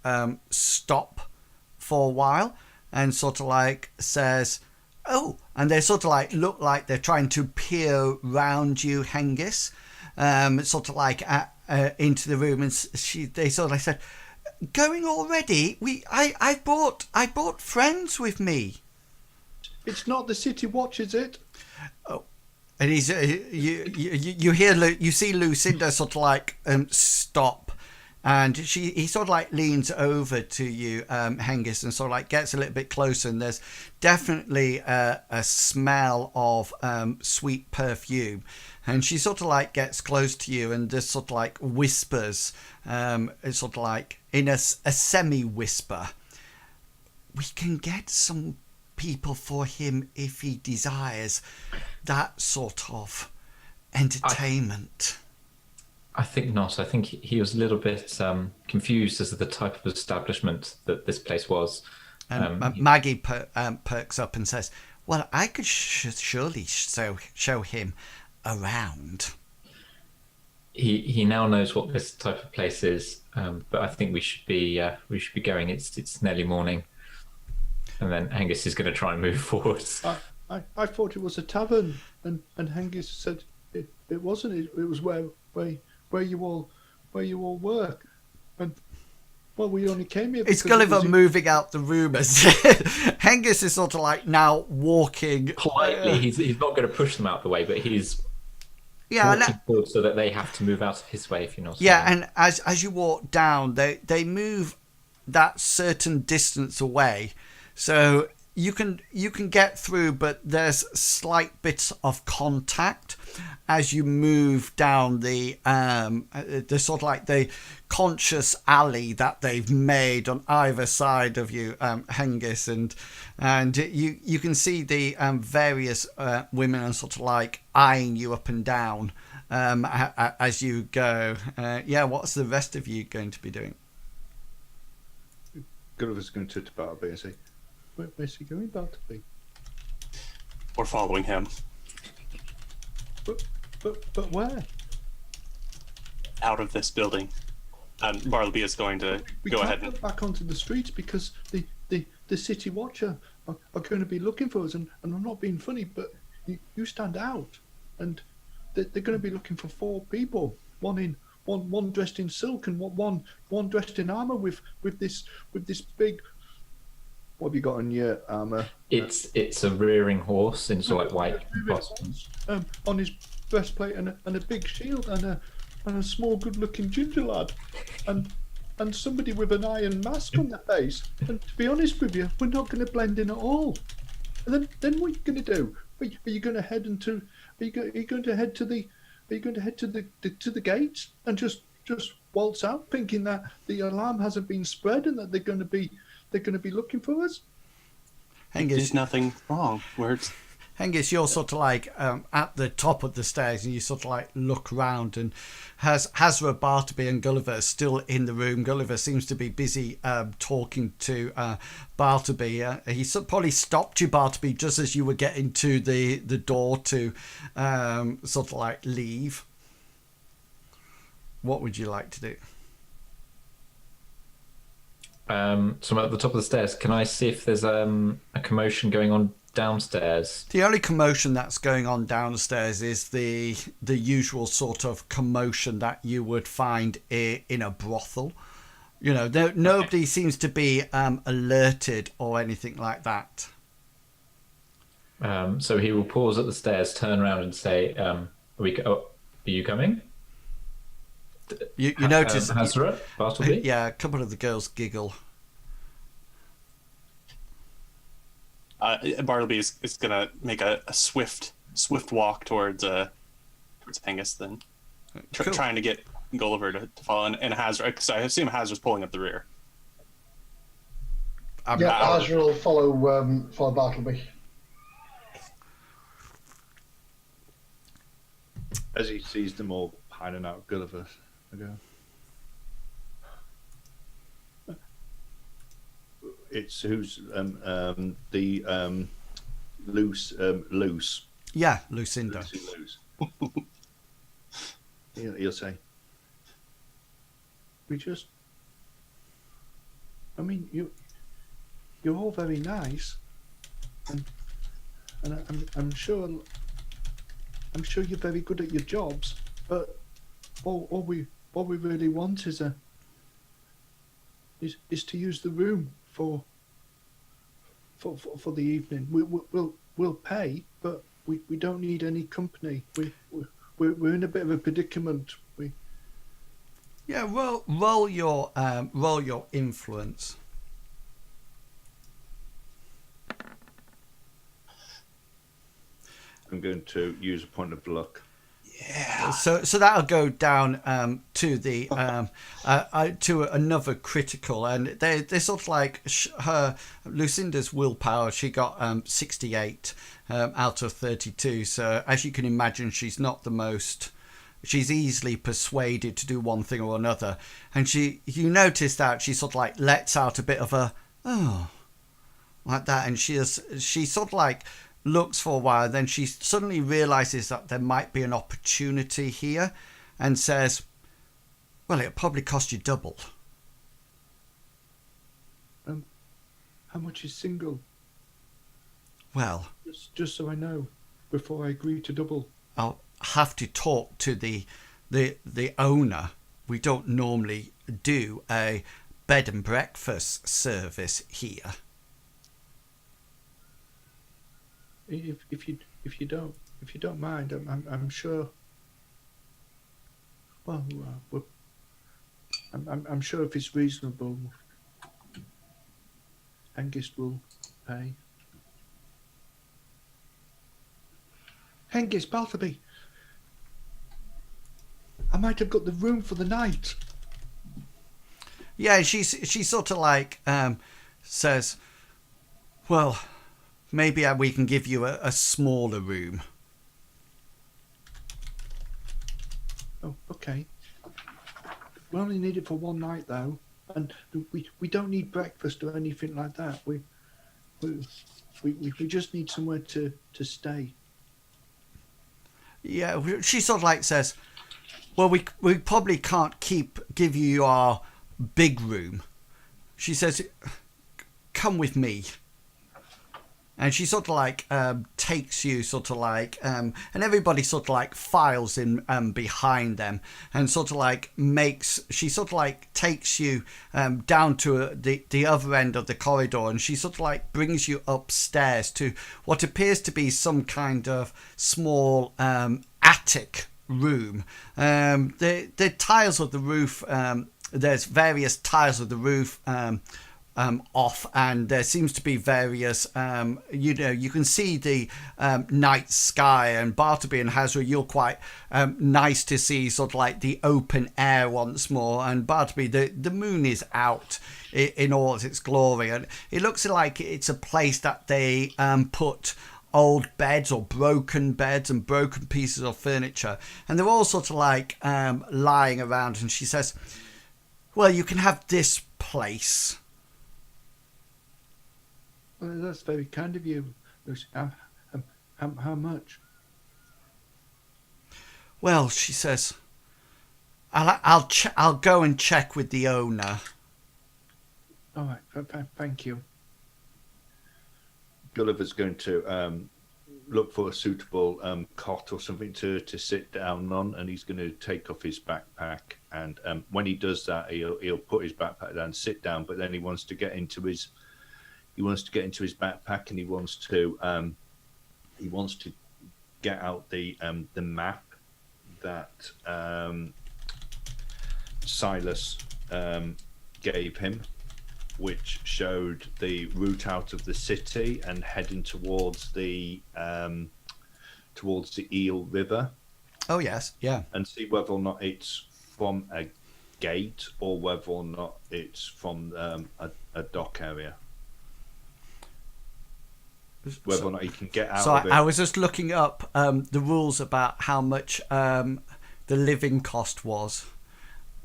stop for a while and sort of like says, "Oh," and they sort of like look like they're trying to peer round you, Hengist, sort of like into the room, and they sort of like said, "Going already? I brought friends with me." It's not the city watch, is it? Oh. And he's you see Lucinda sort of like stop, and he sort of like leans over to you, Hengist, and sort of like gets a little bit closer. And there's definitely a smell of sweet perfume, and she sort of like gets close to you and just sort of like whispers, it's sort of like in a semi whisper, "We can get some people for him if he desires that sort of entertainment." I think not. I think he was a little bit confused as to the type of establishment that this place was. Maggie perks up and says, "Well, I could surely show him around." He now knows what this type of place is, but I think we should be going. It's nearly morning. And then Hengist is going to try and move forward. I thought it was a tavern, and Hengist said it wasn't. It was where you all work, and well, we only came here. It's Gulliver moving out the room as Hengist is sort of like now walking politely. He's not going to push them out the way, but he's walking forward so that they have to move out of his way. If you know what I mean. And as you walk down, they move that certain distance away. So you can get through, but there's slight bits of contact as you move down the sort of like the conscious alley that they've made on either side of you, Hengist, and you can see the various women are sort of like eyeing you up and down as you go. What's the rest of you going to be doing? Gulliver's going to turn to Bartleby and say, "Where's he going, Bartleby?" We're following him. But where? Out of this building. And Bartleby is going to We go can't ahead go and back onto the streets because the city watcher are going to be looking for us. And I'm not being funny, but you stand out, and they're going to be looking for 4 people. One dressed in silk and one dressed in armor with this big. What have you got on your armor? It's a rearing horse in sort of like white costume. On his breastplate and a big shield and a small, good-looking ginger lad, and somebody with an iron mask on their face. And to be honest with you, we're not going to blend in at all. And then what are you going to do? Are you going to head into? Are you going to head to the? Are you going to head to the gates and just waltz out, thinking that the alarm hasn't been spread and that they're going to be looking for us? there's nothing wrong. Hengist, you're sort of like at the top of the stairs, and you sort of like look round, and Hazra, Bartleby, and Gulliver are still in the room. Gulliver seems to be busy talking to Bartleby. He probably stopped you, Bartleby, just as you were getting to the door to sort of like leave. What would you like to do? So I'm at the top of the stairs. Can I see if there's a commotion going on downstairs? The only commotion that's going on downstairs is the usual sort of commotion that you would find in a brothel. You know, nobody seems to be alerted or anything like that. So he will pause at the stairs, turn around, and say, "Are you coming?" You notice Hazra, Bartleby? Yeah, a couple of the girls giggle. Bartleby is going to make a swift walk towards Hengist, then Cool. trying to get Gulliver to follow, and Hazra, because I assume Hazra's pulling up the rear. Azra will follow Bartleby. As he sees them all hiding out, Gulliver, I go. It's who's the loose. Yeah, Lucinda. Loose. He'll say, I mean, you're all very nice, and I'm sure you're very good at your jobs, but all we really want is to use the room for the evening. We'll pay, but we don't need any company. We're in a bit of a predicament. Yeah, roll your influence. I'm going to use a point of luck. Yeah. So that'll go down to the to another critical, and they're sort of like her Lucinda's willpower. She got 68 out of 32. So as you can imagine, she's not the most. She's easily persuaded to do one thing or another, and you notice that she sort of like lets out a bit of a like that, and she sort of like looks for a while, then she suddenly realizes that there might be an opportunity here, and says, well, it'll probably cost you double. How much is single? Well, just so I know before I agree to double. I'll have to talk to the owner. We don't normally do a bed and breakfast service here. If you don't mind, I'm sure. Well, I'm sure if it's reasonable, Hengist will pay. Hengist, Bartleby, I might have got the room for the night. Yeah, she sort of like says, well, maybe we can give you a smaller room. Oh, okay. We only need it for one night, though, and we don't need breakfast or anything like that. We just need somewhere to stay. Yeah, she sort of like says, well, we probably can't give you our big room. She says, come with me. And she sort of like takes you sort of like, and everybody sort of like files in behind them, and sort of like she sort of like takes you down to the other end of the corridor, and she sort of like brings you upstairs to what appears to be some kind of small attic room. The tiles of the roof, there's various tiles of the roof off, and there seems to be various you can see the night sky, and Bartleby and Hazra, you're quite nice to see sort of like the open air once more. And Bartleby, the moon is out in all its glory, and it looks like it's a place that they put old beds or broken beds and broken pieces of furniture, and they're all sort of like lying around. And she says, well, you can have this place. Well, that's very kind of you. How much? Well, she says, I'll go and check with the owner. All right, thank you. Gulliver's going to look for a suitable cot or something to sit down on, and he's going to take off his backpack. And when he does that, he'll put his backpack down, sit down. But then he wants to get into his backpack, and he wants to get out the map that Silas gave him, which showed the route out of the city and heading towards the Eel River. Oh yes, yeah. And see whether or not it's from a gate or whether or not it's from a dock area. Whether or not you can get out of it. I was just looking up the rules about how much the living cost was.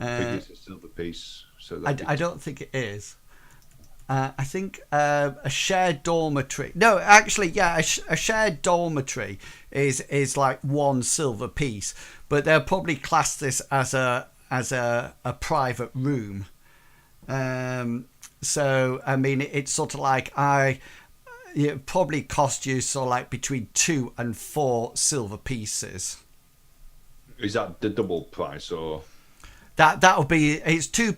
I think it's a silver piece. So I don't think it is. I think a shared dormitory. No, actually, yeah, a shared dormitory is like 1 silver piece, but they'll probably class this as a private room. So I mean, it's sort of like it probably cost you sort of like between 2 and 4 silver pieces. Is that the double price, or that'll be? It's two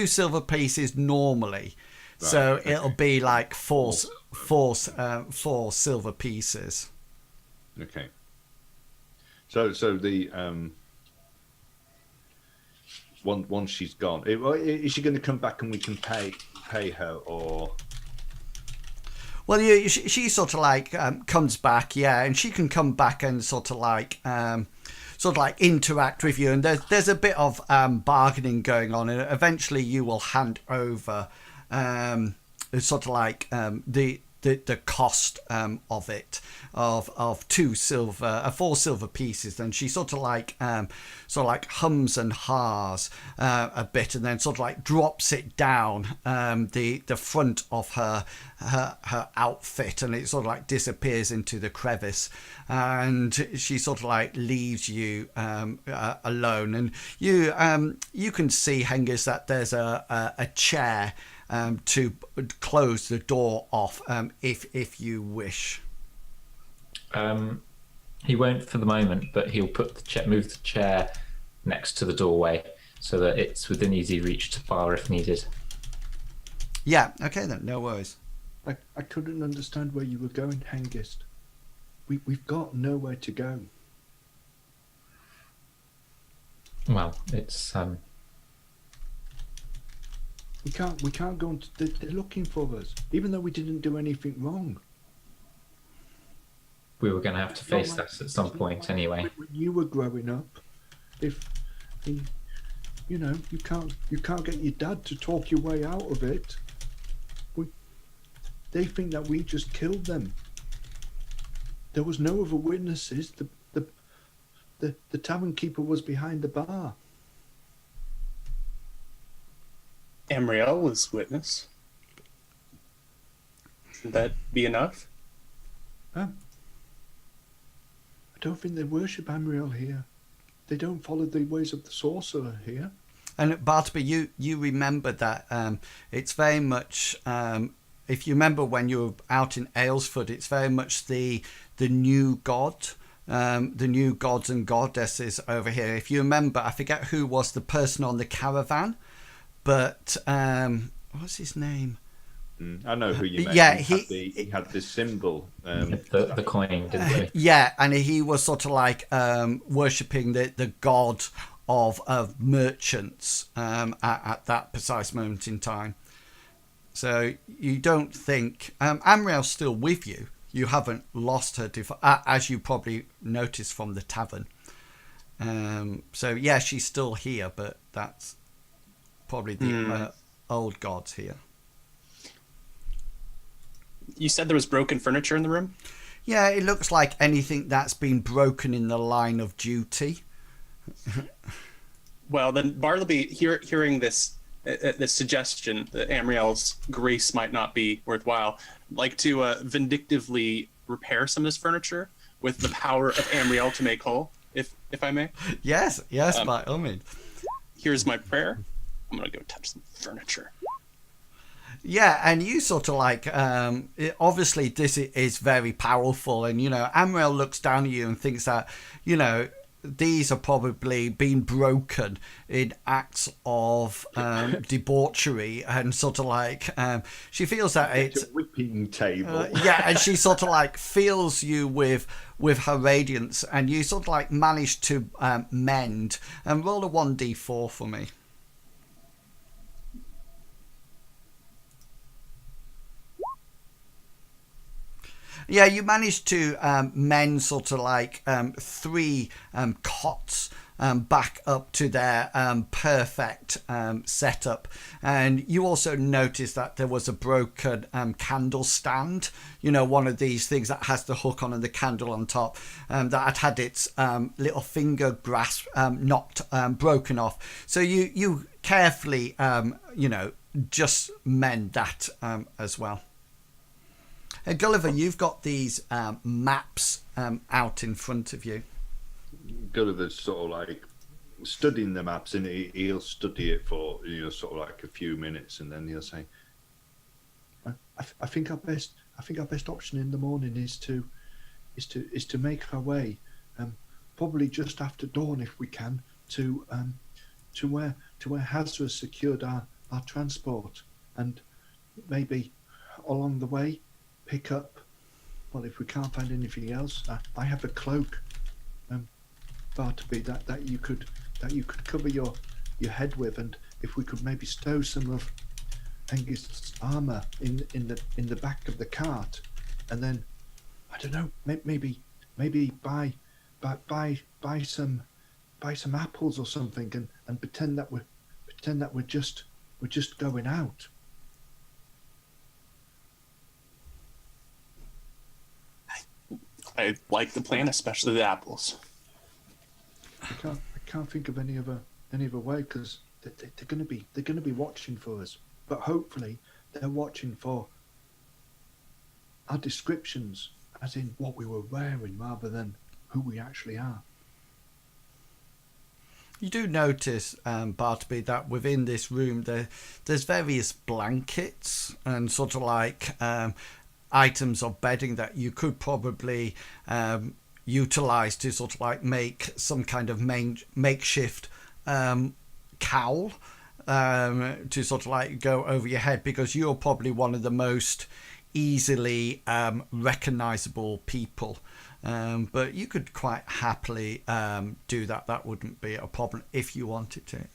silver pieces normally. Right, so okay. It'll be like four silver pieces. Okay. So the once she's gone, is she going to come back and we can pay her, or? Well, she sort of like comes back, yeah, and she can come back and sort of like interact with you, and there's a bit of bargaining going on, and eventually you will hand over sort of like the cost of it of 4 silver pieces, and she sort of like hums and haws a bit, and then sort of like drops it down the front of her outfit, and it sort of like disappears into the crevice, and she sort of like leaves you alone, and you can see, Hengist, that there's a chair to close the door off if you wish. He won't for the moment, but he'll move the chair next to the doorway so that it's within easy reach to bar if needed. Yeah, okay then, no worries. I couldn't understand where you were going, Hengist. We've got nowhere to go. Well, it's We can't go on. They're looking for us, even though we didn't do anything wrong. We were going to have to face that at some point anyway. When you were growing up, you can't get your dad to talk your way out of it. They think that we just killed them. There was no other witnesses. The tavern keeper was behind the bar. Amriel was witness. Should that be enough? I don't think they worship Amriel here. they don't follow the ways of the sorcerer here. And Bartleby, you remember that it's very much, if you remember when you were out in Aylesford, it's very much the new god, the new gods and goddesses over here. If you remember, I forget who was the person on the caravan, but what's his name? I know who you meant. Yeah, he had this symbol. The coin, didn't he? Yeah, and he was sort of like worshipping the god of merchants at that precise moment in time. So you don't think Amriel's still with you. You haven't lost her, as you probably noticed from the tavern. So yeah, she's still here, but that's probably the old gods here. You said there was broken furniture in the room? Yeah, it looks like anything that's been broken in the line of duty. Well, then Bartleby, hearing this suggestion that Amriel's grace might not be worthwhile, like to vindictively repair some of this furniture with the power of Amriel to make whole, if I may. Yes, by all means. Here's my prayer. I'm gonna go touch some furniture. Yeah, and you sort of like, obviously this is very powerful, and, Amriel looks down at you and thinks that, these are probably being broken in acts of debauchery, and sort of like, she feels that it's a whipping table. yeah, and she sort of like feels you with her radiance, and you sort of like manage to mend, and roll a 1d4 for me. Yeah, you managed to mend sort of like 3 cots back up to their perfect setup. And you also noticed that there was a broken candle stand, one of these things that has the hook on and the candle on top, that had its little finger grasp broken off. So you carefully, just mend that as well. Gulliver, you've got these maps out in front of you. Gulliver's sort of like studying the maps, and he'll study it for sort of like a few minutes, and then he'll say, "I think our best option in the morning is to make our way, probably just after dawn if we can, to where Hazra secured our transport, and maybe along the way pick up, well, if we can't find anything else, I have a cloak, Bartleby, that you could cover your head with, and if we could maybe stow some of Hengist's armor in the back of the cart, and then I don't know, maybe buy some apples or something, and pretend that we're just going out." I like the plan, especially the apples. I can't think of any other way, because they're going to be watching for us. But hopefully they're watching for our descriptions, as in what we were wearing, rather than who we actually are. You do notice, Bartleby, that within this room there's various blankets and sort of like items of bedding that you could probably utilize to sort of like make some kind of makeshift cowl to sort of like go over your head, because you're probably one of the most easily recognizable people, but you could quite happily do that. That wouldn't be a problem if you wanted to.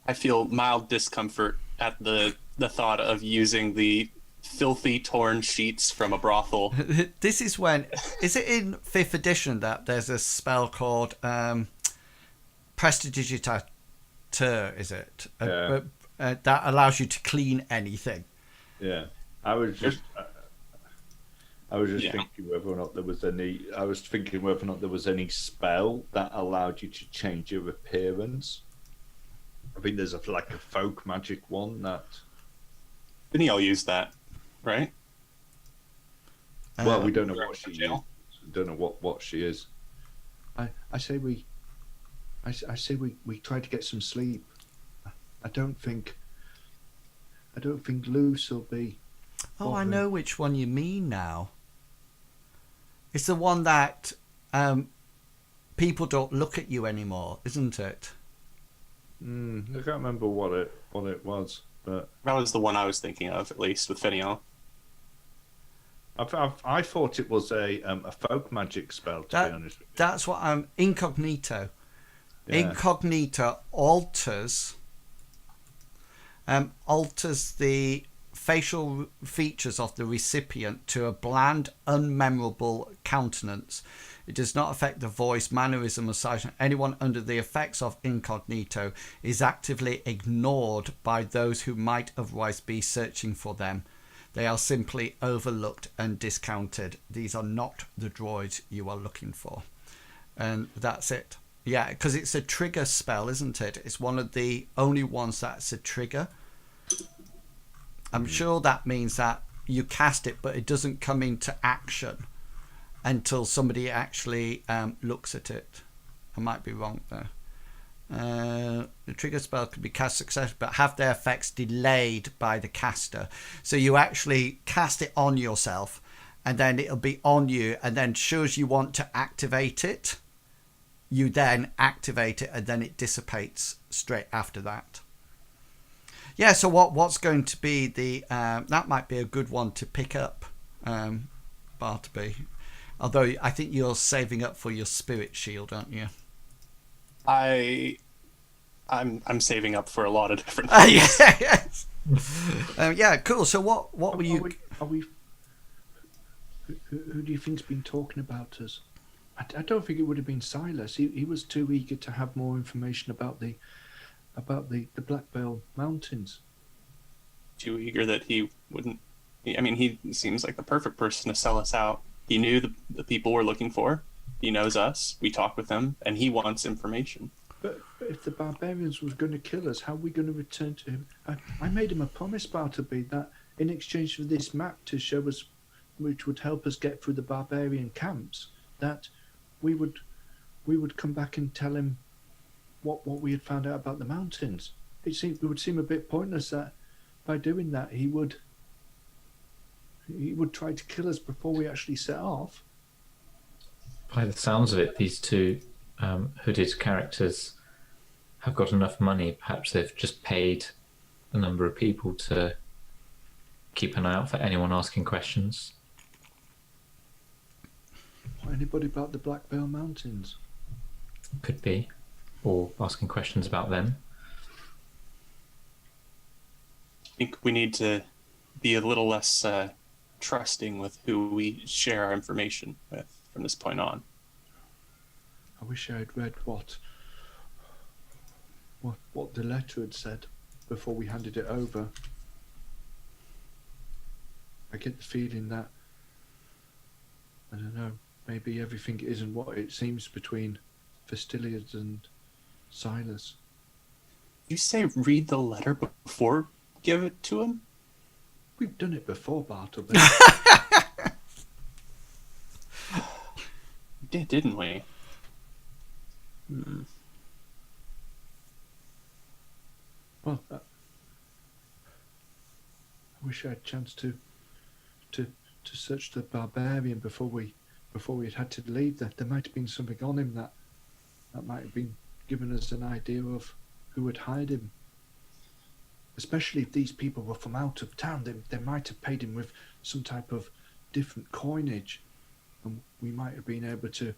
I feel mild discomfort at the thought of using the filthy torn sheets from a brothel. This is when, is it in 5th edition that there's a spell called Prestidigitateur, is it? Yeah. That allows you to clean anything. Yeah, I was just thinking whether or not there was any. I was thinking whether or not there was any spell that allowed you to change your appearance. I think there's a folk magic one that. Didn't y'all use that, right? Well, we don't know what she is. jail. We don't know what she is. I say we I say we try to get some sleep. I don't think Luce will be. Oh, I bothering. know which one you mean now. It's the one that people don't look at you anymore, isn't it? I can't remember what it was, but That was the one I was thinking of, at least with Finial. I thought it was a folk magic spell. To be honest with you. That's what I'm. Incognito. Yeah. Incognito alters the facial features of the recipient to a bland, unmemorable countenance. It does not affect the voice, mannerism, or size. Anyone under the effects of incognito is actively ignored by those who might otherwise be searching for them. They are simply overlooked and discounted. These are not the droids you are looking for. And that's it. Yeah, because it's a trigger spell, isn't it? It's one of the only ones that's a trigger. I'm sure that means that you cast it, but it doesn't come into action until somebody actually looks at it. I might be wrong there. The trigger spell could be cast successfully, but have their effects delayed by the caster. So you actually cast it on yourself, and then it'll be on you, and then shows you want to activate it, you then activate it, and then it dissipates straight after that. Yeah, so what's going to be the... that might be a good one to pick up, Bartleby. Although I think you're saving up for your spirit shield, aren't you? I'm saving up for a lot of different things. Yes. Yeah, cool. So what were you... Are we who do you think's been talking about us? I don't think it would have been Silas. He was too eager to have more information about the Black Veil Mountains. Too eager that he wouldn't. I mean, he seems like the perfect person to sell us out. He knew the people we're looking for. He knows us. We talk with him, and he wants information. But if the barbarians was going to kill us, how are we going to return to him? I made him a promise, Bartleby, that in exchange for this map to show us, which would help us get through the barbarian camps, that we would come back and tell him what we had found out about the mountains. It would seem a bit pointless that by doing that he would try to kill us before we actually set off. By the sounds of it, these two hooded characters have got enough money. Perhaps they've just paid a number of people to keep an eye out for anyone asking questions. Anybody about the Black Veil Mountains? Could be. Or asking questions about them. I think we need to be a little less trusting with who we share our information with from this point on. I wish I had read what the letter had said before we handed it over. I get the feeling that, I don't know, maybe everything isn't what it seems between Fastilians and Silas. You say read the letter before give it to him? We've done it before, Bartleby. We did, didn't we? Well, I wish I had a chance to search the barbarian before we had to leave. There might have been something on him that might have been giving us an idea of who would hide him. Especially if these people were from out of town, they might have paid him with some type of different coinage, and we might have been able to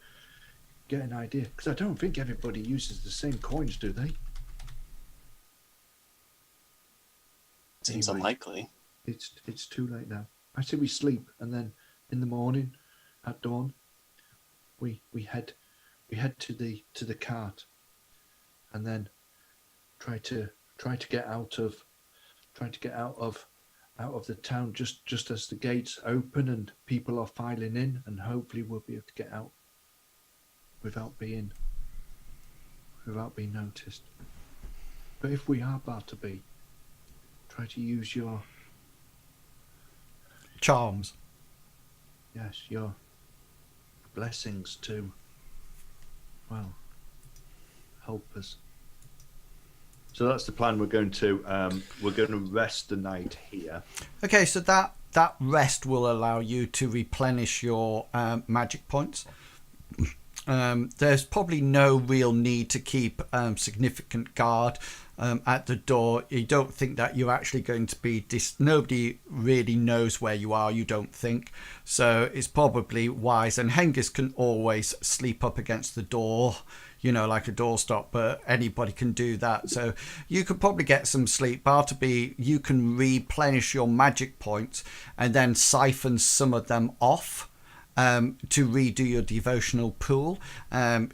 get an idea. Because I don't think everybody uses the same coins, do they? Seems Anyway, unlikely. It's too late now. I say we sleep, and then in the morning, at dawn, we head to the cart, and then try to get out of the town just as the gates open and people are filing in, and hopefully we'll be able to get out without being noticed. But if we are about to be, try to use your charms. Yes, your blessings to, well, help us. So that's the plan. We're going to rest the night here. Okay, so that rest will allow you to replenish your magic points. There's probably no real need to keep significant guard at the door. You don't think that you're actually going to be nobody really knows where you are, you don't think, so it's probably wise. And Hengist can always sleep up against the door, like a doorstop, but anybody can do that, so you could probably get some sleep. Bartleby, you can replenish your magic points and then siphon some of them off to redo your devotional pool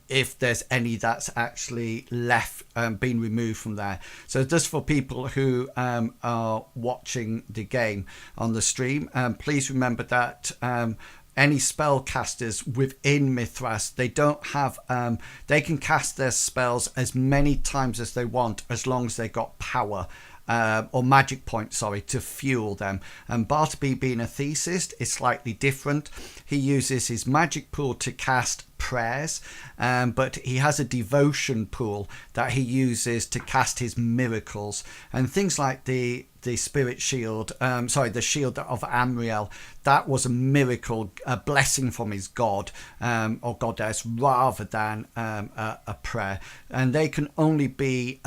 if there's any that's actually left, been removed from there. So just for people who are watching the game on the stream, please remember that any spellcasters within Mithras, they don't have they can cast their spells as many times as they want, as long as they got power or magic points, to fuel them. And Bartleby, being a theist, is slightly different. He uses his magic pool to cast prayers, but he has a devotion pool that he uses to cast his miracles and things like the spirit shield, the shield of Amriel. That was a miracle, a blessing from his god or goddess, rather than a prayer. And they can only be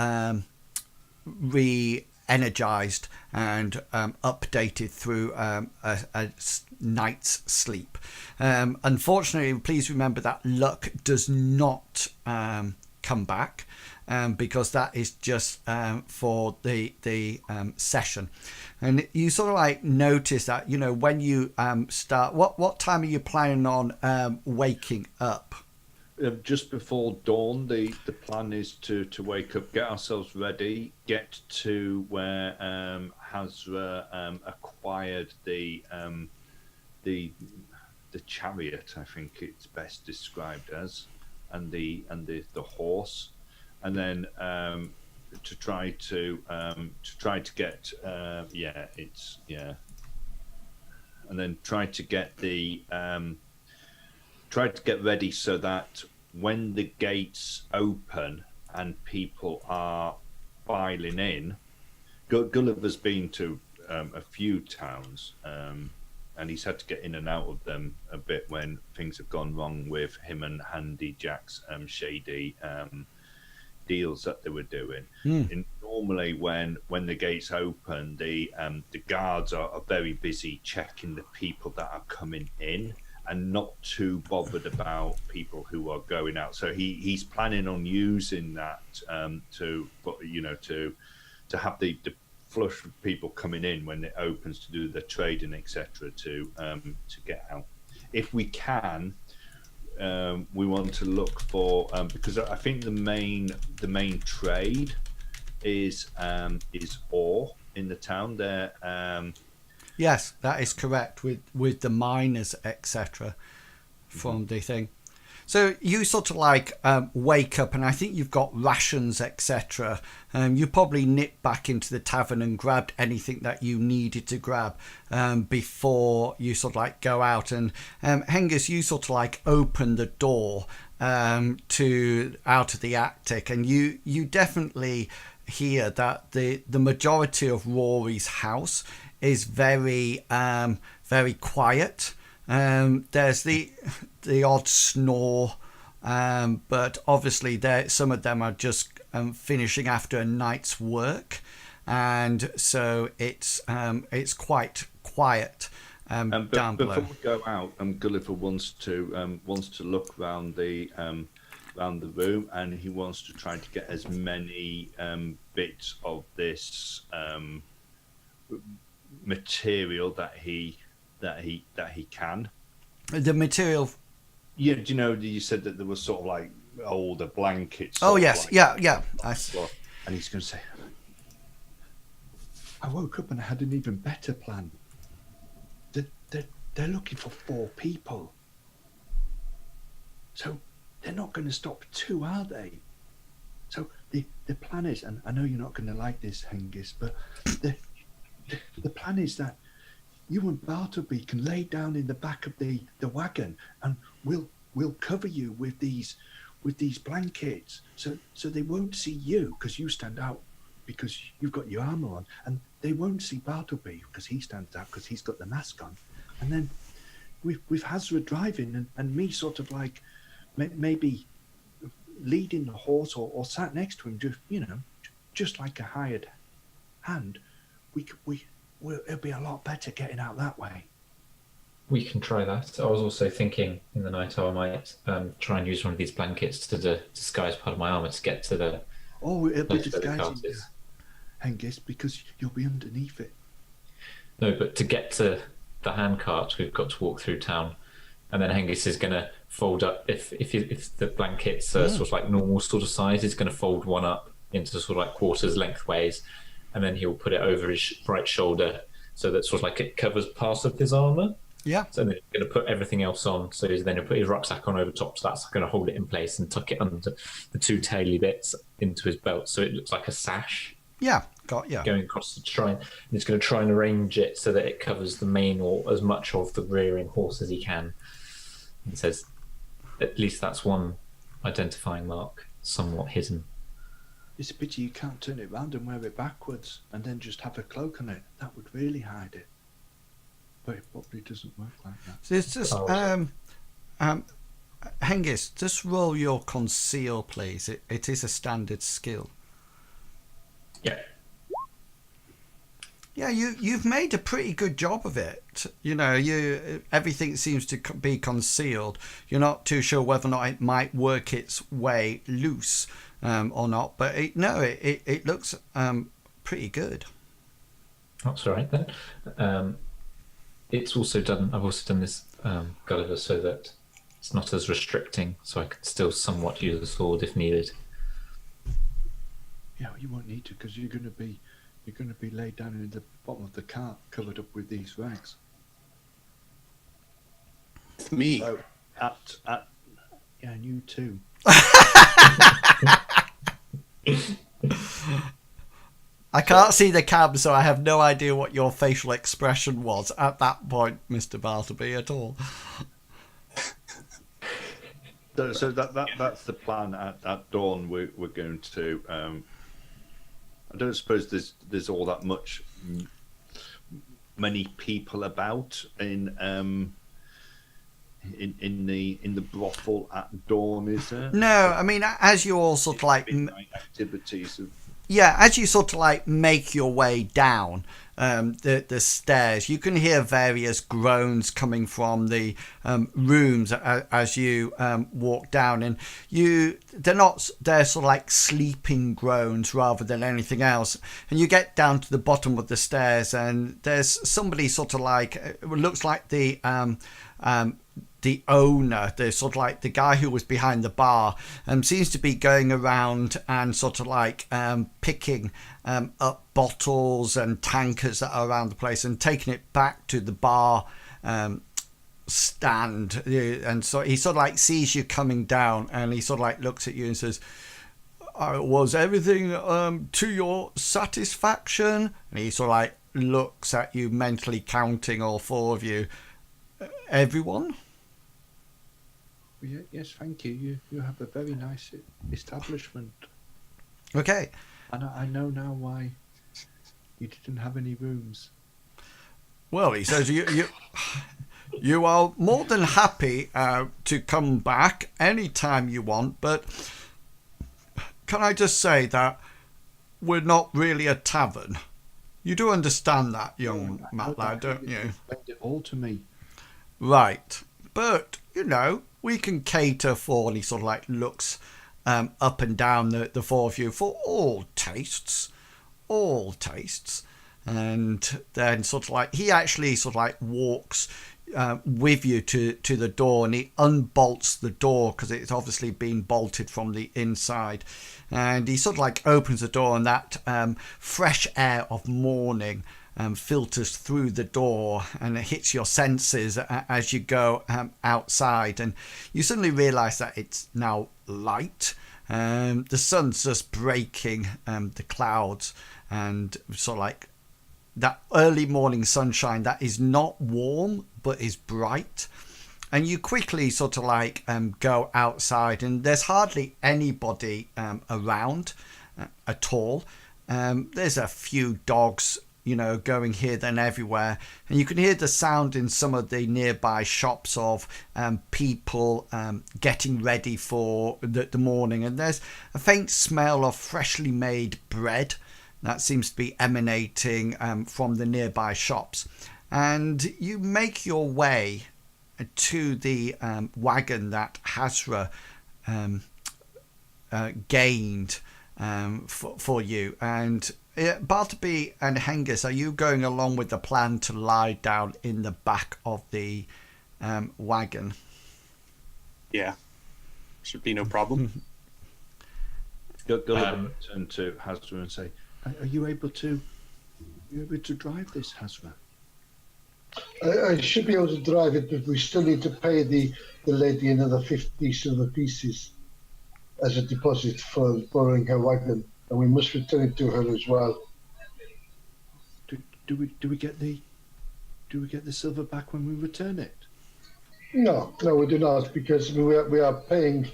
re-energized and updated through a night's sleep. Unfortunately, please remember that luck does not come back, because that is just for the session. And you sort of notice that when you start, what time are you planning on waking up? Just before dawn. The plan is to wake up, get ourselves ready, get to where Hazra acquired the chariot, I think it's best described as, and the horse, and then to try to get and then try to get ready so that when the gates open and people are filing in, Gulliver's been to a few towns, and he's had to get in and out of them a bit when things have gone wrong with him and Handy Jack's shady deals that they were doing. And normally when the gates open, the guards are very busy checking the people that are coming in and not too bothered about people who are going out. So he's planning on using that to have the flush of people coming in when it opens to do the trading, etc., to get out. If we can, we want to look for because I think the main trade is ore in the town there. Yes, that is correct, with the miners, etc., from the thing. So you sort of wake up, and I think you've got rations, etc. You probably nipped back into the tavern and grabbed anything that you needed to grab before you sort of go out. And Hengist, you sort of open the door to out of the attic, and you definitely hear that the majority of Rory's house is very very quiet. There's the odd snore, but obviously some of them are just finishing after a night's work, and so it's quite quiet down below. Before we go out, Gulliver wants to look around the room, and he wants to try to get as many bits of this material that he can. The material. Yeah, do you know? You said that there was sort of older blankets. Oh yes, yeah. And he's going to say, "I woke up and I had an even better plan. They're looking for 4 people, so they're not going to stop 2, are they? So the plan is, and I know you're not going to like this, Hengist, but the plan is that you and Bartleby can lay down in the back of the wagon, and we'll cover you with these with these blankets, so they won't see you because you stand out because you've got your armor on, and they won't see Bartleby because he stands out because he's got the mask on. And then with Hazra driving and me sort of like maybe leading the horse or sat next to him, just like a hired hand, it'll be a lot better getting out that way. We can try that. I was also thinking in the night I might try and use one of these blankets to disguise part of my armor to get to the. Oh, it'll be place where the disguising cart you, is. Hengist, because you'll be underneath it. No, but to get to the handcart, we've got to walk through town, and then Hengist is going to fold up. If the blankets are sort of like normal sort of size, he's going to fold one up into sort of like quarters lengthways, and then he'll put it over his right shoulder so that sort of like it covers part of his armor. Yeah. So then he's going to put everything else on. So then he'll put his rucksack on over top. So that's going to hold it in place and tuck it under the two taily bits into his belt. So it looks like a sash. Yeah. Got you. Going across the shrine. And he's going to try and arrange it so that it covers the mane or as much of the rearing horse as he can. And says, at least that's one identifying mark, somewhat hidden. It's a pity you can't turn it round and wear it backwards and then just have a cloak on it. That would really hide it. But it probably doesn't work like that. So it's just Hengist, just roll your conceal, please. It is a standard skill. Yeah. Yeah, you've made a pretty good job of it. Everything seems to be concealed. You're not too sure whether or not it might work its way loose or not, but it looks pretty good. That's all right then. It's also done. I've also done this Gulliver so that it's not as restricting, so I can still somewhat use the sword if needed. Yeah, you won't need to because you're going to be laid down in the bottom of the cart, covered up with these rags. It's me. So, yeah, and you too. I can't see the cam, so I have no idea what your facial expression was at that point, Mr. Bartleby, at all. So that's the plan. At dawn, we're going to. I don't suppose there's all that many people about in the brothel at dawn, is there? No, I mean, as you all sort of like activities of. Yeah, as you sort of like make your way down the stairs, you can hear various groans coming from the rooms as you walk down, and they're sort of like sleeping groans rather than anything else. And you get down to the bottom of the stairs, and there's somebody sort of like it looks like the owner, the sort of like the guy who was behind the bar, seems to be going around and sort of like picking up bottles and tankers that are around the place and taking it back to the bar stand. And so he sort of like sees you coming down, and he sort of like looks at you and says, was everything to your satisfaction? And he sort of like looks at you, mentally counting all four of you. Everyone? Yes, thank you. You have a very nice establishment. Okay. And I know now why you didn't have any rooms. Well, he says you are more than happy to come back anytime you want, but can I just say that we're not really a tavern? You do understand that, young Matlad, don't you? Explained it all to me. Right. But, we can cater for, and he sort of like looks up and down the four of you, for all tastes. And then sort of like, he actually sort of like walks with you to the door, and he unbolts the door because it's obviously been bolted from the inside. And he sort of like opens the door, and that fresh air of morning filters through the door, and it hits your senses as you go outside, and you suddenly realize that it's now light. The sun's just breaking the clouds, and sort of like that early morning sunshine that is not warm but is bright. and you quickly sort of like go outside, and there's hardly anybody around at all. There's a few dogs, going here then everywhere, and you can hear the sound in some of the nearby shops of people getting ready for the morning, and there's a faint smell of freshly made bread that seems to be emanating from the nearby shops. And you make your way to the wagon that Hazra gained for you. And Bartleby and Hengist, are you going along with the plan to lie down in the back of the wagon? Yeah, should be no problem. Gulliver turn to Hazra and say, "Are you able to drive this, Hazra?" I should be able to drive it, but we still need to pay the lady another 50 silver pieces as a deposit for borrowing her wagon, and we must return it to her as well. Do we get the silver back when we return it? No, we do not, because we are paying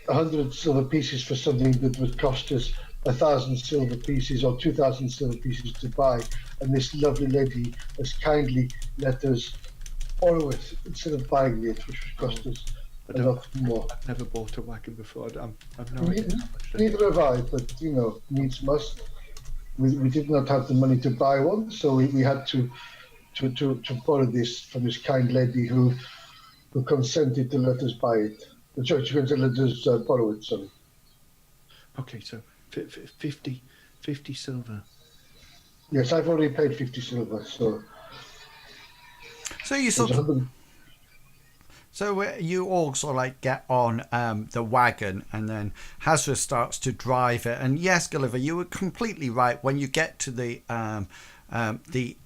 100 silver pieces for something that would cost us 1,000 silver pieces or 2,000 silver pieces to buy, and this lovely lady has kindly let us borrow it instead of buying it, which would cost us a lot more. I've never bought a wagon before. I've no idea how much Neither have I, but needs must. We did not have the money to buy one, so we had to borrow this from this kind lady who consented to let us buy it. The church consented to let us borrow it. Sorry. Okay, so 50 silver. Yes, I've already paid 50 silver, so you you all sort of like get on the wagon, and then Hazra starts to drive it. And yes, Gulliver, you were completely right. When you get to the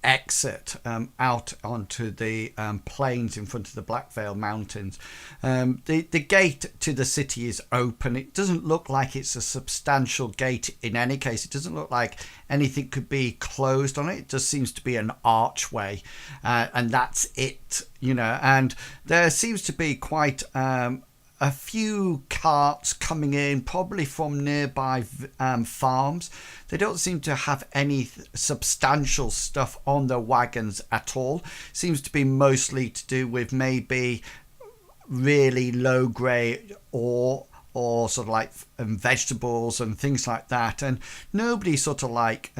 exit out onto the plains in front of the Blackvale Mountains, the gate to the city is open. It doesn't look like it's a substantial gate in any case. It doesn't look like anything could be closed on it. It just seems to be an archway, and that's it, and there seems to be quite a few carts coming in, probably from nearby farms. They don't seem to have any substantial stuff on their wagons at all. Seems to be mostly to do with maybe really low grade ore, or sort of like vegetables and things like that. And nobody sort of like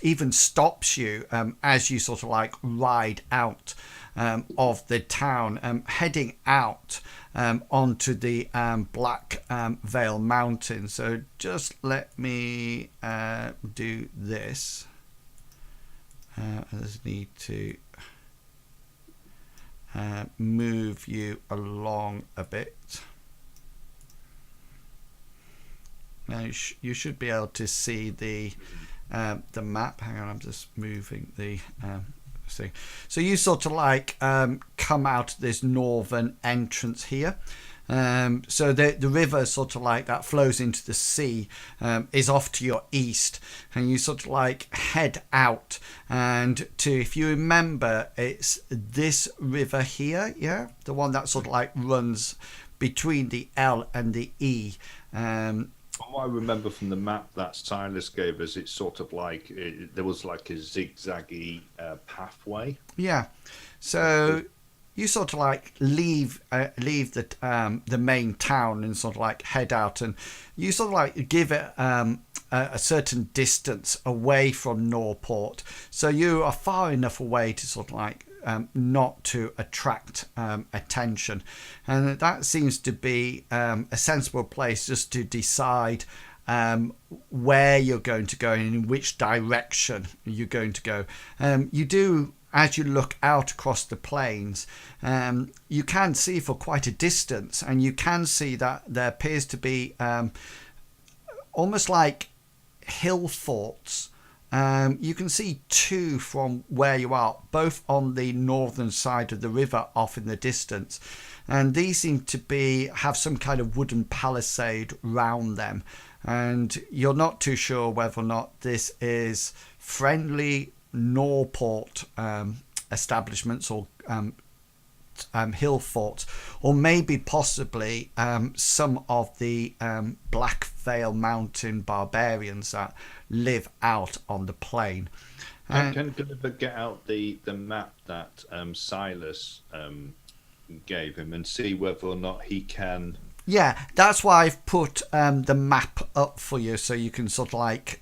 even stops you as you sort of like ride out of the town, heading out onto the Black Vale Mountains. So just let me do this. I just need to move you along a bit. Now you should be able to see the map. Hang on, I'm just moving the thing. So you sort of like come out this northern entrance here. So the river sort of like that flows into the sea is off to your east, and you sort of like head out, and if you remember, it's this river here, the one that sort of like runs between the L and the E. From what I remember from the map that Silas gave us, it's sort of like there was like a zigzaggy pathway. Yeah. So you sort of like leave the main town and sort of like head out, and you sort of like give it a certain distance away from NorPort, so you are far enough away to sort of like not to attract attention, and that seems to be a sensible place just to decide where you're going to go and in which direction you're going to go. You do, as you look out across the plains, you can see for quite a distance, and you can see that there appears to be almost like hill forts. You can see two from where you are, both on the northern side of the river off in the distance, and these seem to have some kind of wooden palisade round them, and you're not too sure whether or not this is friendly NorPort establishments or hill forts, or maybe possibly some of the Black Veil Mountain barbarians that live out on the plain. Can Gulliver get out the map that Silas gave him and see whether or not he can? Yeah, that's why I've put the map up for you, so you can sort of like.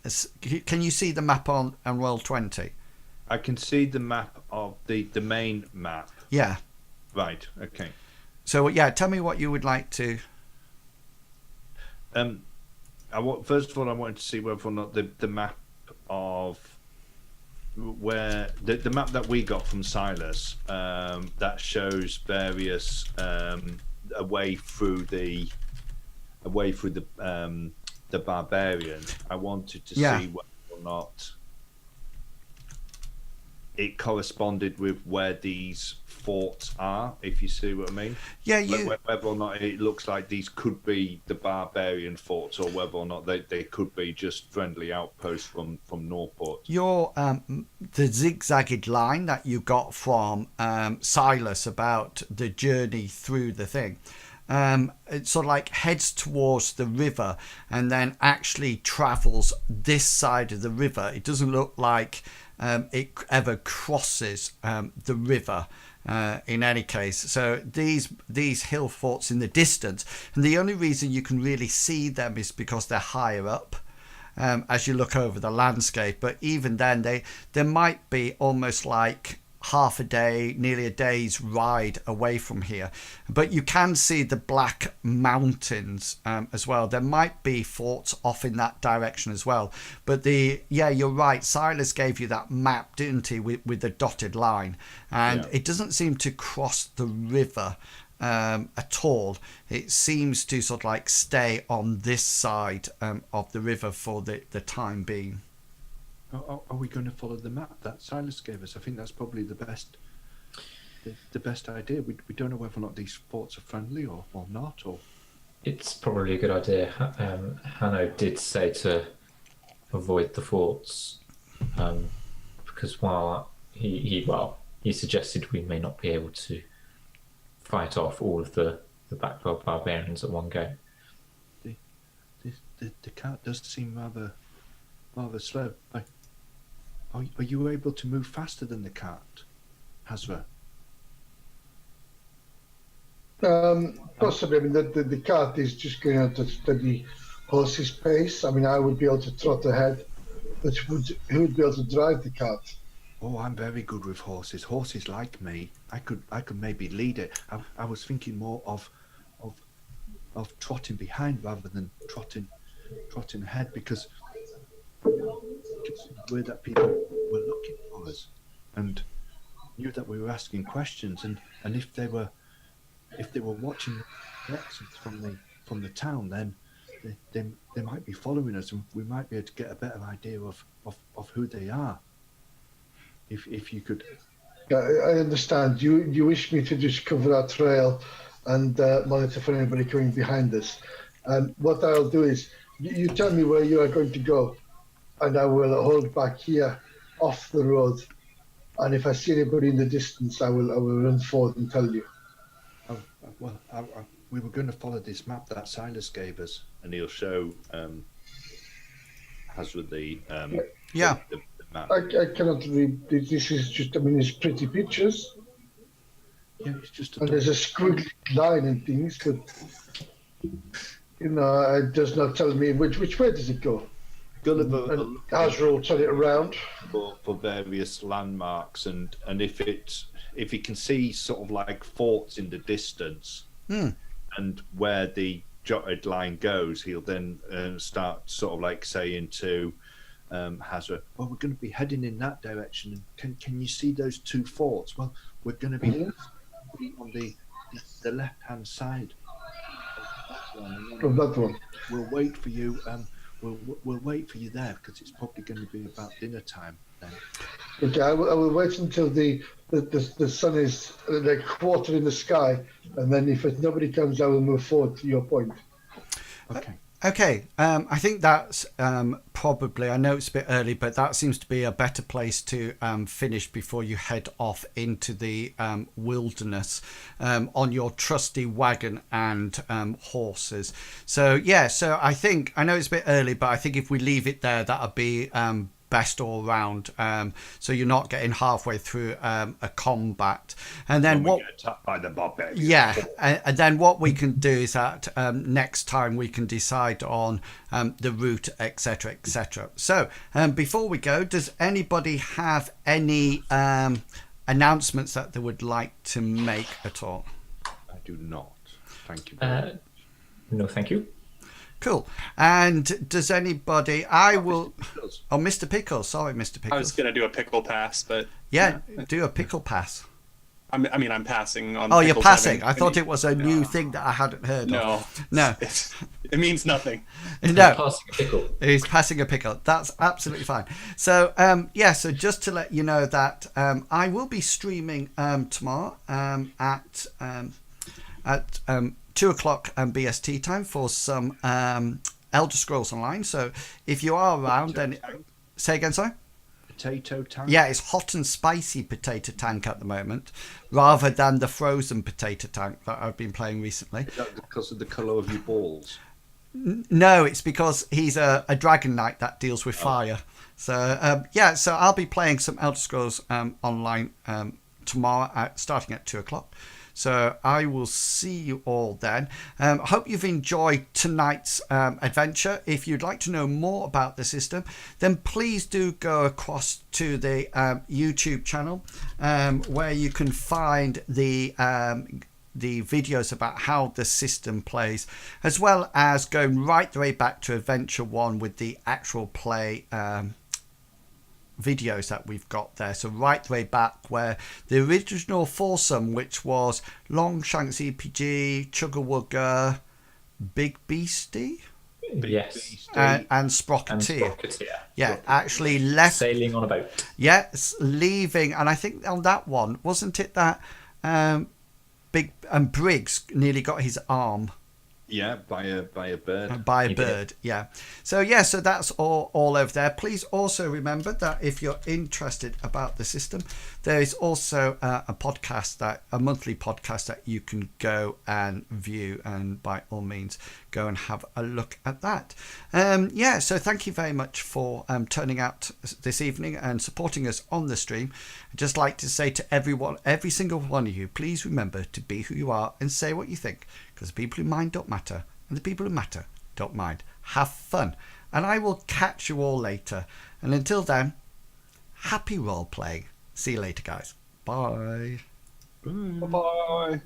Can you see the map on Roll20? I can see the map of the main map. Yeah. Right. Okay. So yeah, tell me what you would like to. First of all, I wanted to see whether or not the map of where the map that we got from Silas that shows various away through the barbarian. I wanted to see whether or not it corresponded with where these forts are, if you see what I mean. Yeah, whether or not it looks like these could be the barbarian forts, or whether or not they could be just friendly outposts from NorPort. Your the zigzagged line that you got from Silas about the journey through the thing. It sort of like heads towards the river and then actually travels this side of the river. It doesn't look like it ever crosses the river in any case. So these hill forts in the distance, and the only reason you can really see them is because they're higher up as you look over the landscape. But even then, they might be almost like half a day, nearly a day's ride away from here. But you can see the Black Mountains as well. There might be forts off in that direction as well. But you're right. Silas gave you that map, didn't he, with the dotted line, and it doesn't seem to cross the river at all. It seems to sort of like stay on this side of the river for the time being. Are we going to follow the map that Silas gave us? I think that's probably the best idea. We don't know whether or not these forts are friendly or not. Or it's probably a good idea. Hanno did say to avoid the forts because while he suggested we may not be able to fight off all of the Black Veil barbarians at one go. The cart does seem rather slow. Are you able to move faster than the cart, Hazra? Possibly. I mean, the cart is just going at a steady horse's pace. I mean, I would be able to trot ahead, but who would be able to drive the cart? Oh, I'm very good with horses. Horses like me. I could maybe lead it. I was thinking more of trotting behind rather than trotting ahead, because where that people were looking for us and knew that we were asking questions, and if they were watching directions from the town, then they might be following us, and we might be able to get a better idea of who they are. If you could. I understand. You wish me to just cover our trail and monitor for anybody coming behind us. And what I'll do is you tell me where you are going to go, and I will hold back here off the road. And if I see anybody in the distance, I will run forward and tell you. We were going to follow this map that Silas gave us, and he'll show Hazra the map. I cannot read. This is just, I mean, it's pretty pictures. Yeah, it's just and there's a squiggly line and things, but it does not tell me which way does it go. Gulliver and Hazra will turn it around for various landmarks, and if he can see sort of like forts in the distance, and where the jotted line goes, he'll then start sort of like saying to Hazra, well, we're going to be heading in that direction, and can you see those two forts? Well, we're going to be on the left hand side of that one. We'll wait for you. We'll wait for you there, because it's probably going to be about dinner time then. Okay, I will wait until the sun is like quarter in the sky, and then if nobody comes, I will move forward to your point. Okay. Okay, I think that's probably, I know it's a bit early, but that seems to be a better place to finish before you head off into the wilderness on your trusty wagon and horses. So, yeah, so I think, I know it's a bit early, but I think if we leave it there, that'll be best all round. So you're not getting halfway through a combat. And then When we get attacked by the barbarian. yeah, and then what we can do is that next time we can decide on the route, etc., etc. So before we go, does anybody have any announcements that they would like to make at all? I do not. Thank you. Very much. No, thank you. Cool. And does anybody? I will. Oh, Mr. Pickles. Sorry, Mr. Pickles. I was gonna do a pickle pass, but yeah, do a pickle pass. I mean, I'm passing on. Oh, you're pickles passing. having I thought any- it was a new thing that I hadn't heard of. No. It means nothing. No. Passing a pickle. He's passing a pickle. That's absolutely fine. So, yeah, so just to let you know that I will be streaming tomorrow at 2 o'clock BST time for some Elder Scrolls Online. So if you are around, then... Say again, sorry? Potato tank? Yeah, it's hot and spicy potato tank at the moment, rather than the frozen potato tank that I've been playing recently. Is that because of the colour of your balls? No, it's because he's a dragon knight that deals with fire. So yeah, so I'll be playing some Elder Scrolls Online tomorrow, starting at 2 o'clock. So I will see you all then. I hope you've enjoyed tonight's adventure. If you'd like to know more about the system, then please do go across to the YouTube channel where you can find the videos about how the system plays, as well as going right the way back to Adventure 1 with the actual play videos that we've got there. So right the way back where the original foursome, which was Longshanks EPG, Chuggerwugger, Big Beastie, Yes. and And Sprocketeer. Sprocketeer. Yeah, actually left. Sailing on a boat. Yes, leaving, and I think on that one, wasn't it that Big and Briggs nearly got his arm Yeah, by a bird. by a He did. bird. Yeah. So yeah, so that's all over there. Please also remember that if you're interested about the system, there is also a monthly podcast that you can go and view, and by all means go and have a look at that. Yeah, so thank you very much for turning out this evening and supporting us on the stream. I'd just like to say to everyone, every single one of you, please remember to be who you are and say what you think, because the people who mind don't matter, and the people who matter don't mind. Have fun, and I will catch you all later. And until then, happy role playing. See you later, guys. Bye. Bye-bye.